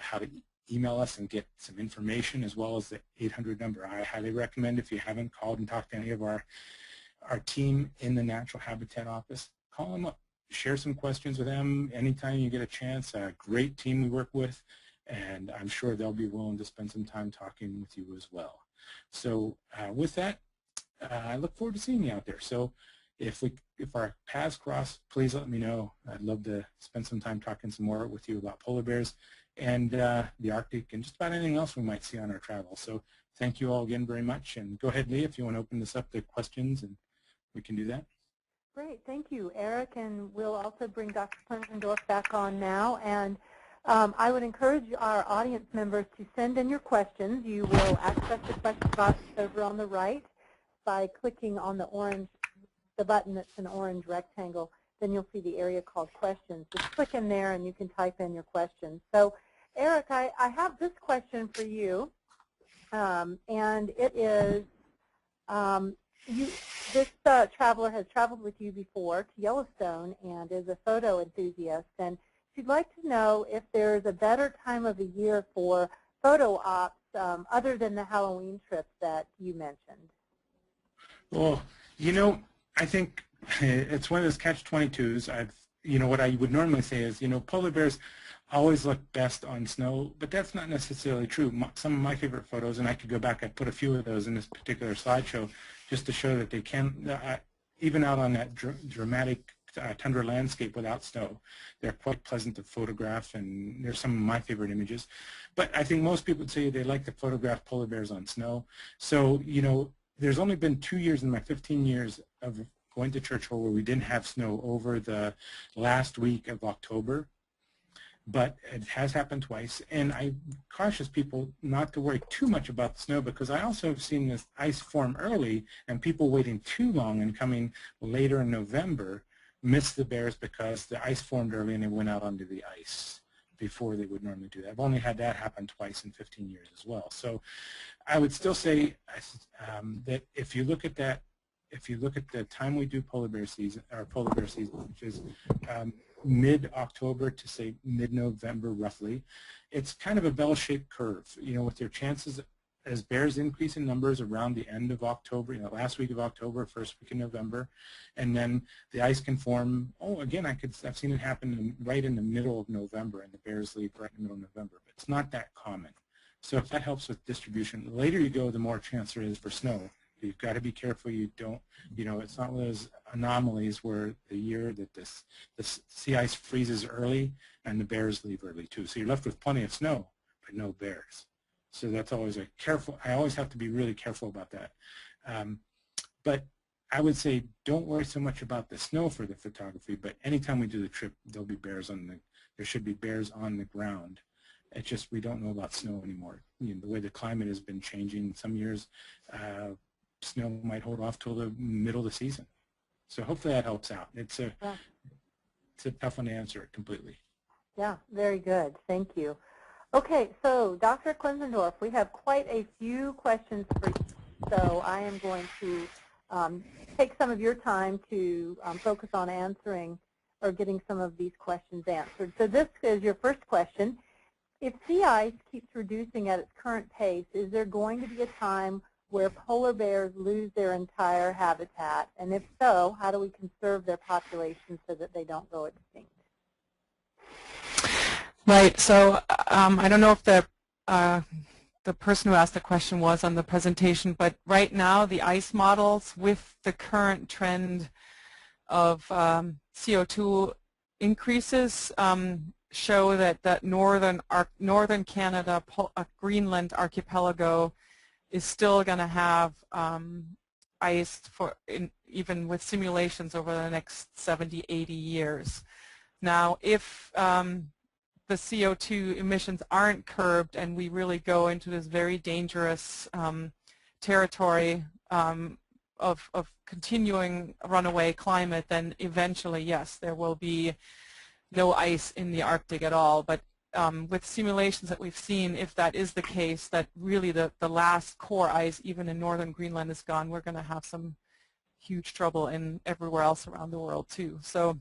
how to email us and get some information, as well as the 800 number. I highly recommend, if you haven't called and talked to any of our team in the Natural Habitat office, call them up. Share some questions with them anytime you get a chance. A great team we work with, and I'm sure they'll be willing to spend some time talking with you as well. So with that, I look forward to seeing you out there. So if our paths cross, please let me know. I'd love to spend some time talking some more with you about polar bears and the Arctic and just about anything else we might see on our travels. So thank you all again very much. And go ahead, Lee, if you want to open this up to questions, and we can do that. Great, thank you, Eric, and we'll also bring Dr. Klenzendorf back on now. And I would encourage our audience members to send in your questions. You will access the question box over on the right by clicking on the button that's an orange rectangle. Then you'll see the area called questions. Just click in there and you can type in your questions. So, Eric, I have this question for you, and it is, this traveler has traveled with you before to Yellowstone and is a photo enthusiast, and she'd like to know if there's a better time of the year for photo ops other than the Halloween trip that you mentioned. Well, you know, I think it's one of those catch-22s. You know, what I would normally say is, you know, polar bears always look best on snow, but that's not necessarily true. Some of my favorite photos, and I could go back, I put a few of those in this particular slideshow just to show that they can, even out on that dramatic tundra landscape without snow, they're quite pleasant to photograph, and they're some of my favorite images. But I think most people would say they like to photograph polar bears on snow. So, you know, there's only been 2 years in my 15 years of going to Churchill where we didn't have snow over the last week of October. But it has happened twice, and I caution people not to worry too much about the snow, because I also have seen this ice form early, and people waiting too long and coming later in November miss the bears because the ice formed early and they went out onto the ice before they would normally do that. I've only had that happen twice in 15 years as well. So I would still say that if you look at that, if you look at the time we do polar bear season, which is mid-October to say mid-November roughly, it's kind of a bell-shaped curve. You know, with your chances as bears increase in numbers around the end of October, you know, last week of October, first week of November, and then the ice can form. Oh, again, I've seen it happen right in the middle of November, and the bears leave right in the middle of November. But it's not that common. So if that helps with distribution, the later you go, the more chance there is for snow. You've got to be careful you don't, it's not one of those anomalies where the year that the sea ice freezes early and the bears leave early too. So you're left with plenty of snow, but no bears. So that's always a careful, I always have to be really careful about that. But I would say don't worry so much about the snow for the photography, but anytime we do the trip, there'll be bears there should be bears on the ground. It's just we don't know about snow anymore. The way the climate has been changing, some years snow might hold off till the middle of the season. So hopefully that helps out. It's a tough one to answer it completely. Yeah, very good. Thank you. Okay, so Dr. Klenzendorf, we have quite a few questions for you. So I am going to take some of your time to focus on answering or getting some of these questions answered. So this is your first question. If sea ice keeps reducing at its current pace, is there going to be a time where polar bears lose their entire habitat? And if so, how do we conserve their population so that they don't go extinct? Right. So I don't know if the person who asked the question was on the presentation, but right now the ice models with the current trend of CO2 increases show that northern Canada, Greenland archipelago is still going to have ice even with simulations over the next 70, 80 years. Now, if the CO2 emissions aren't curbed and we really go into this very dangerous territory of continuing runaway climate, then eventually, yes, there will be no ice in the Arctic at all. But with simulations that we've seen, if that is the case, that really the last core ice, even in northern Greenland, is gone, we're going to have some huge trouble in everywhere else around the world too. So,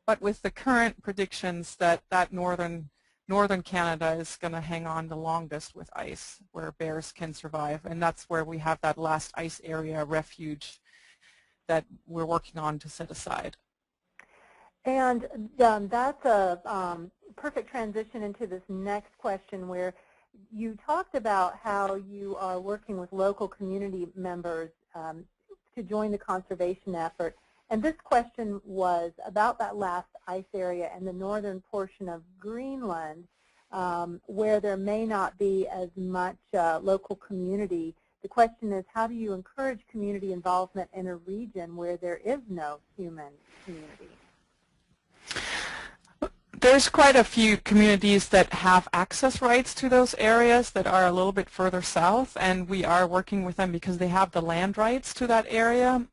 but with the current predictions that northern Canada is going to hang on the longest with ice, where bears can survive, and that's where we have that last ice area refuge that we're working on to set aside. And that's a perfect transition into this next question, where you talked about how you are working with local community members to join the conservation effort. And this question was about that last ice area and the northern portion of Greenland, where there may not be as much local community. The question is, how do you encourage community involvement in a region where there is no human community? There's quite a few communities that have access rights to those areas that are a little bit further south, and we are working with them because they have the land rights to that area,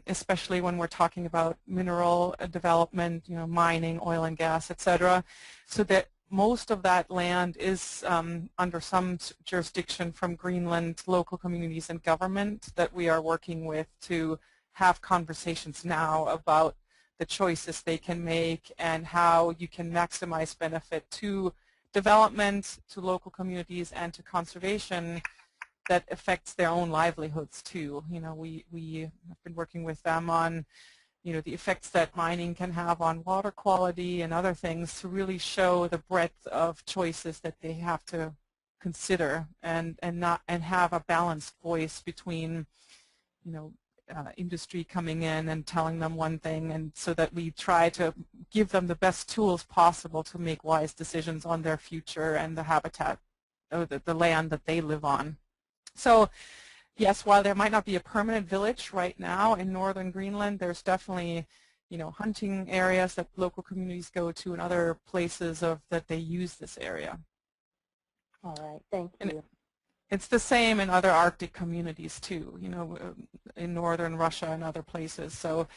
especially when we're talking about mineral development, mining, oil and gas, etc. So that most of that land is under some jurisdiction from Greenland local communities and government that we are working with to have conversations now about the choices they can make and how you can maximize benefit to development, to local communities, and to conservation that affects their own livelihoods too. We have been working with them on the effects that mining can have on water quality and other things to really show the breadth of choices that they have to consider and have a balanced voice between industry coming in and telling them one thing, and so that we try to give them the best tools possible to make wise decisions on their future and the habitat, or the land that they live on. So yes, while there might not be a permanent village right now in northern Greenland, there's definitely hunting areas that local communities go to and other places that they use this area. All right, thank you. It's the same in other Arctic communities too, in northern Russia and other places. So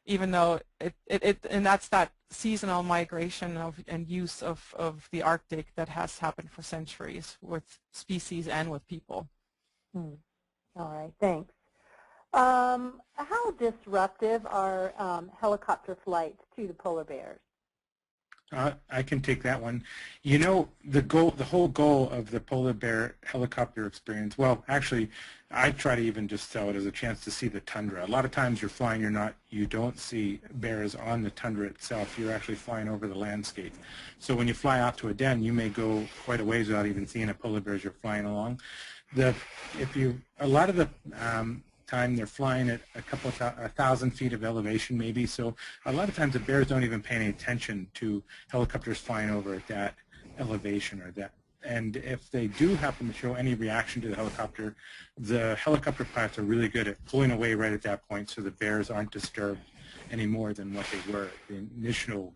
even though and that's that seasonal migration and use of the Arctic that has happened for centuries with species and with people. All right, thanks. How disruptive are helicopter flights to the polar bears? I I can take that one. You know, the whole goal of the polar bear helicopter experience, well, actually, I try to even just sell it as a chance to see the tundra. A lot of times you're flying, you don't see bears on the tundra itself. You're actually flying over the landscape. So when you fly out to a den, you may go quite a ways without even seeing a polar bear as you're flying along. A lot of the time they're flying at a 1,000 feet of elevation maybe, so a lot of times the bears don't even pay any attention to helicopters flying over at that elevation or that. And if they do happen to show any reaction to the helicopter pilots are really good at pulling away right at that point so the bears aren't disturbed any more than what they were at the initial,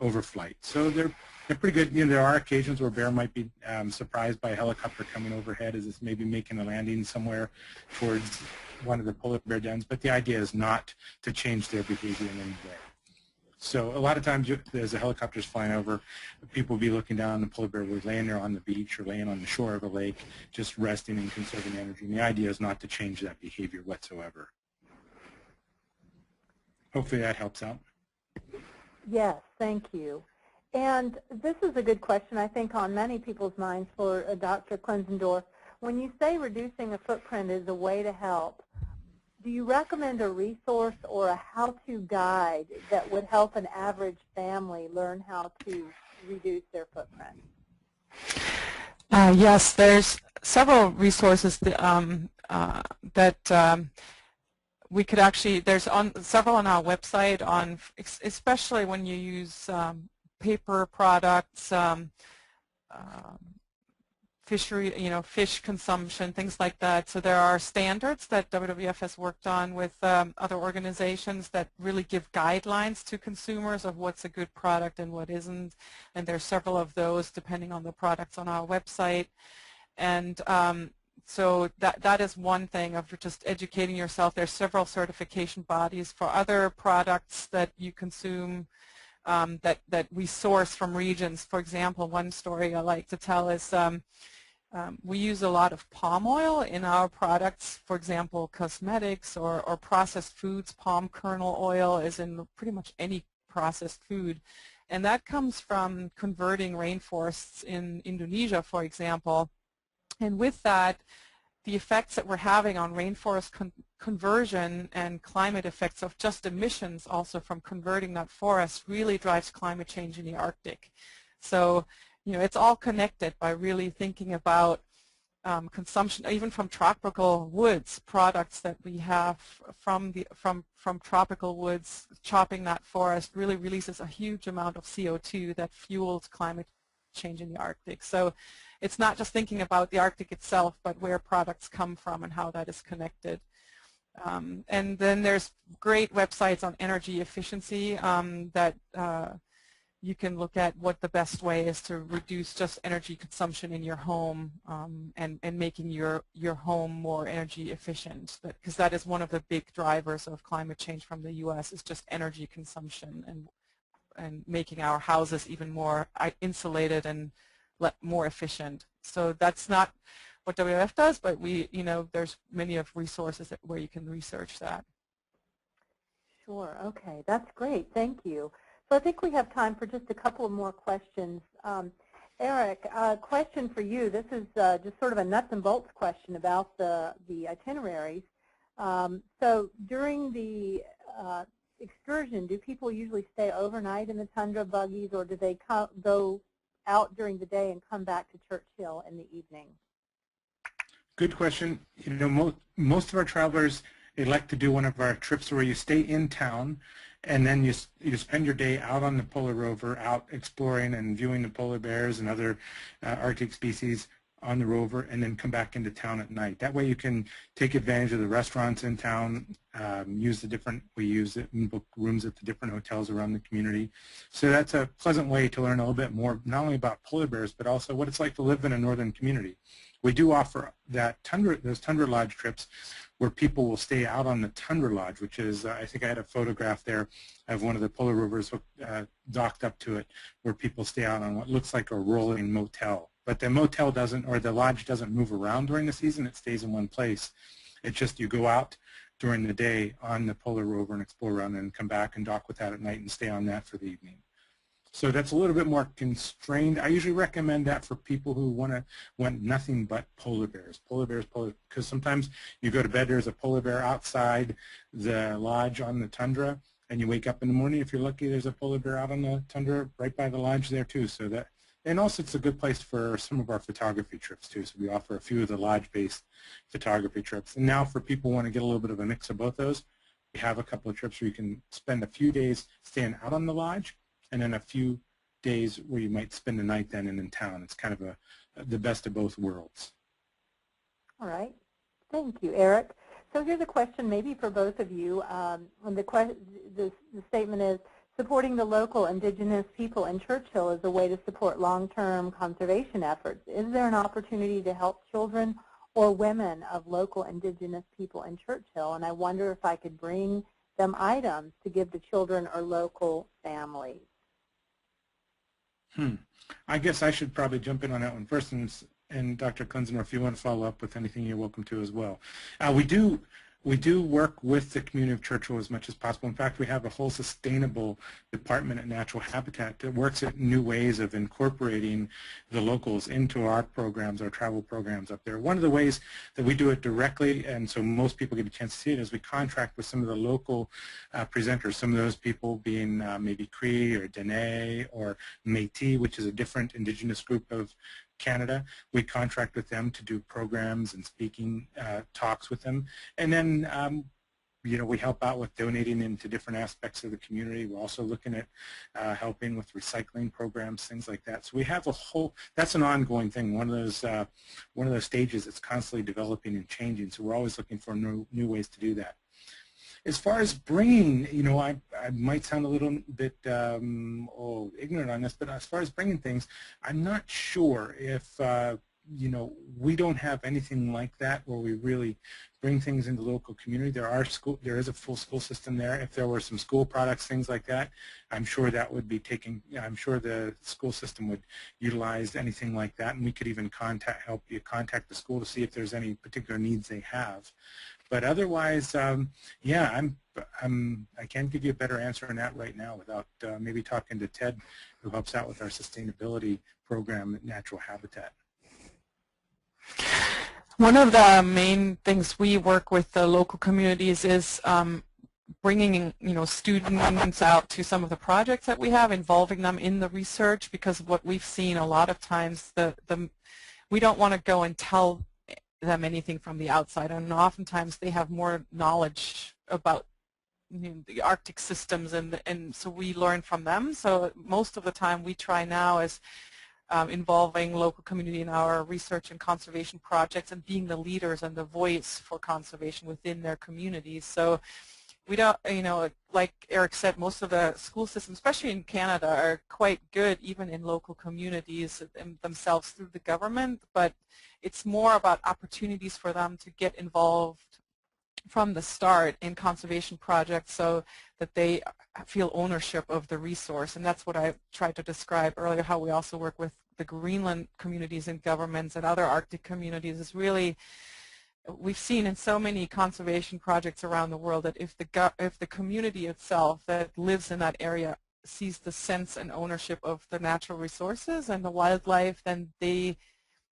overflight. So they're pretty good. There are occasions where a bear might be surprised by a helicopter coming overhead as it's maybe making a landing somewhere towards one of the polar bear dens, but the idea is not to change their behavior in any way. So a lot of times as a helicopter's flying over, people will be looking down, the polar bear will be laying there on the beach or laying on the shore of a lake, just resting and conserving energy. And the idea is not to change that behavior whatsoever. Hopefully that helps out. Yes, thank you. And this is a good question, I think, on many people's minds for Dr. Klenzendorf. When you say reducing a footprint is a way to help, do you recommend a resource or a how-to guide that would help an average family learn how to reduce their footprint? Yes, there's several resources that we could actually, there's several on our website, especially when you use paper products, fishery, fish consumption, things like that. So there are standards that WWF has worked on with other organizations that really give guidelines to consumers of what's a good product and what isn't. And there's several of those depending on the products on our website. And so that is one thing of just educating yourself. There's several certification bodies for other products that you consume that we source from regions. For example, one story I like to tell is we use a lot of palm oil in our products. For example, cosmetics or processed foods. Palm kernel oil is in pretty much any processed food. And that comes from converting rainforests in Indonesia, for example. And with that, the effects that we're having on rainforest conversion and climate effects of just emissions also from converting that forest really drives climate change in the Arctic. So, it's all connected by really thinking about consumption, even from tropical woods, products that we have from tropical woods. Chopping that forest really releases a huge amount of CO2 that fuels climate change in the Arctic. So it's not just thinking about the Arctic itself, but where products come from and how that is connected. And then there's great websites on energy efficiency that you can look at what the best way is to reduce just energy consumption in your home and making your home more energy efficient. Because that is one of the big drivers of climate change from the U.S. is just energy consumption and making our houses even more insulated and more efficient. So that's not what WWF does, but there's many of resources where you can research that. Sure. Okay, that's great. Thank you. So I think we have time for just a couple of more questions. Eric, a question for you. This is just sort of a nuts and bolts question about the itineraries. So during the excursion, do people usually stay overnight in the tundra buggies, or do they go out during the day and come back to Churchill in the evening? Good question. Most of our travelers elect to do one of our trips where you stay in town and then you spend your day out on the polar rover, out exploring and viewing the polar bears and other Arctic species on the rover, and then come back into town at night. That way you can take advantage of the restaurants in town, we use it and book rooms at the different hotels around the community. So that's a pleasant way to learn a little bit more, not only about polar bears, but also what it's like to live in a northern community. We do offer those Tundra Lodge trips where people will stay out on the Tundra Lodge, which is, I think I had a photograph there of one of the polar rovers docked up to it, where people stay out on what looks like a rolling motel. But the motel doesn't, or the lodge doesn't move around during the season. It stays in one place. It's just you go out during the day on the polar rover and explore around and come back and dock with that at night and stay on that for the evening. So that's a little bit more constrained. I usually recommend that for people who want nothing but polar bears. Polar bears, because sometimes you go to bed, there's a polar bear outside the lodge on the tundra, and you wake up in the morning, if you're lucky, there's a polar bear out on the tundra right by the lodge there too. So that, and also it's a good place for some of our photography trips too. So we offer a few of the lodge-based photography trips. And now for people who want to get a little bit of a mix of both those, we have a couple of trips where you can spend a few days staying out on the lodge, and then a few days where you might spend the night then and in town. It's kind of the best of both worlds. All right. Thank you, Eric. So here's a question maybe for both of you. The statement is, supporting the local indigenous people in Churchill is a way to support long-term conservation efforts. Is there an opportunity to help children or women of local indigenous people in Churchill? And I wonder if I could bring them items to give to children or local families. I guess I should probably jump in on that one first, and Dr. Klenzendorf, if you want to follow up with anything, you're welcome to as well. We do work with the community of Churchill as much as possible. In fact, we have a whole sustainable department at Natural Habitat that works at new ways of incorporating the locals into our programs, our travel programs up there. One of the ways that we do it directly, and so most people get a chance to see it, is we contract with some of the local presenters, some of those people being maybe Cree or Dene or Métis, which is a different indigenous group of Canada. We contract with them to do programs and speaking talks with them, and then we help out with donating into different aspects of the community. We're also looking at helping with recycling programs, things like that. So we have a whole, that's an ongoing thing, one of those stages that's constantly developing and changing. So we're always looking for new ways to do that. As far as bringing, I might sound a little bit ignorant on this, but as far as bringing things, I'm not sure if, we don't have anything like that where we really bring things into the local community. There is a full school system there. If there were some school products, things like that, I'm sure that would be I'm sure the school system would utilize anything like that, and we could even help you contact the school to see if there's any particular needs they have. But otherwise, yeah, I can't give you a better answer on that right now without maybe talking to Ted, who helps out with our sustainability program at Natural Habitat. One of the main things we work with the local communities is bringing students out to some of the projects that we have, involving them in the research, because what we've seen a lot of times, we don't want to go and tell them anything from the outside, and oftentimes they have more knowledge about the Arctic systems, and so we learn from them. So most of the time we try now is involving local community in our research and conservation projects and being the leaders and the voice for conservation within their communities. So we don't, like Eric said, most of the school systems, especially in Canada, are quite good even in local communities themselves through the government, but it's more about opportunities for them to get involved from the start in conservation projects so that they feel ownership of the resource. And that's what I tried to describe earlier, how we also work with the Greenland communities and governments and other Arctic communities. Is really, we've seen in so many conservation projects around the world that if the community itself that lives in that area sees the sense and ownership of the natural resources and the wildlife, then they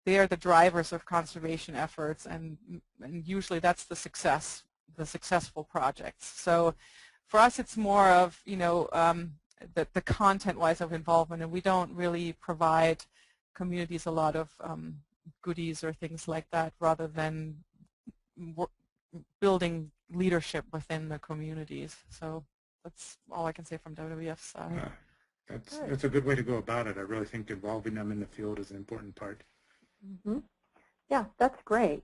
are the drivers of conservation efforts, and usually that's the successful projects. So for us, it's more of the content-wise of involvement, and we don't really provide communities a lot of goodies or things like that, rather than building leadership within the communities. So that's all I can say from WWF's side. That's a good way to go about it. I really think involving them in the field is an important part. Mm-hmm. Yeah, that's great.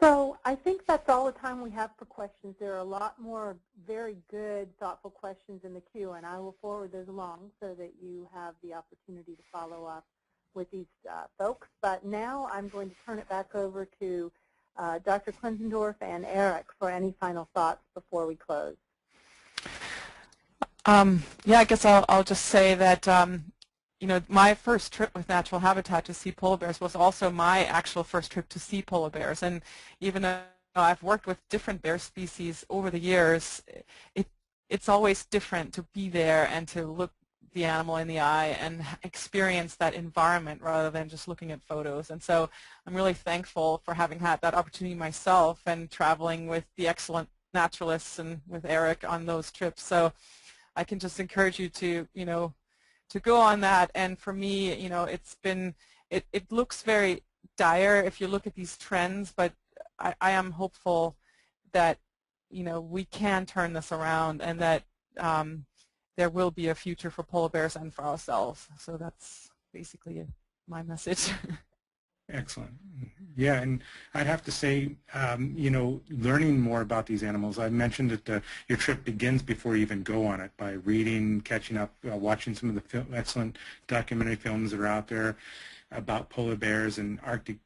So I think that's all the time we have for questions. There are a lot more very good, thoughtful questions in the queue, and I will forward those along so that you have the opportunity to follow up with these folks. But now I'm going to turn it back over to Dr. Klenzendorf and Eric for any final thoughts before we close. Yeah, I guess I'll just say that my first trip with Natural Habitat to see polar bears was also my actual first trip to see polar bears. And even though I've worked with different bear species over the years, it's always different to be there and to the animal in the eye and experience that environment rather than just looking at photos. And so I'm really thankful for having had that opportunity myself and traveling with the excellent naturalists and with Eric on those trips. So I can just encourage you to, to go on that. And for me, it's been, it looks very dire if you look at these trends, but I am hopeful that, we can turn this around and that there will be a future for polar bears and for ourselves. So that's basically my message. Excellent. Yeah, and I'd have to say, learning more about these animals, I mentioned that your trip begins before you even go on it by reading, catching up, watching some of the excellent documentary films that are out there about polar bears and Arctic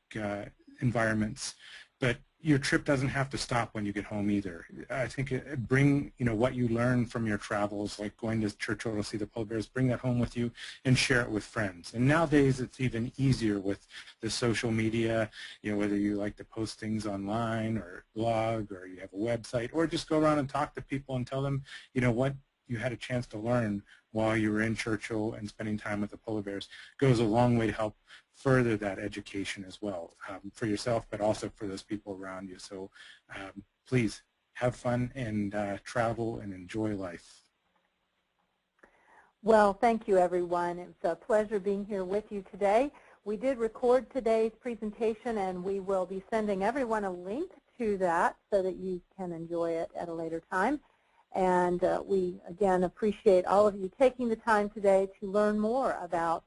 environments. But your trip doesn't have to stop when you get home either. I think bring what you learn from your travels, like going to Churchill to see the polar bears, bring that home with you and share it with friends. And nowadays it's even easier with the social media, whether you like to post things online or blog or you have a website, or just go around and talk to people and tell them, what you had a chance to learn while you were in Churchill and spending time with the polar bears goes a long way to help further that education as well, for yourself, but also for those people around you. So please have fun and travel and enjoy life. Well, thank you, everyone. It's a pleasure being here with you today. We did record today's presentation, and we will be sending everyone a link to that so that you can enjoy it at a later time. And we, again, appreciate all of you taking the time today to learn more about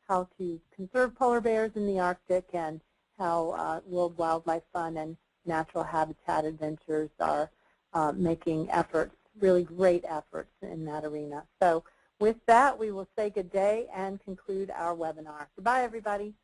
how to conserve polar bears in the Arctic and how World Wildlife Fund and Natural Habitat Adventures are making efforts, really great efforts in that arena. So with that, we will say good day and conclude our webinar. Goodbye, everybody.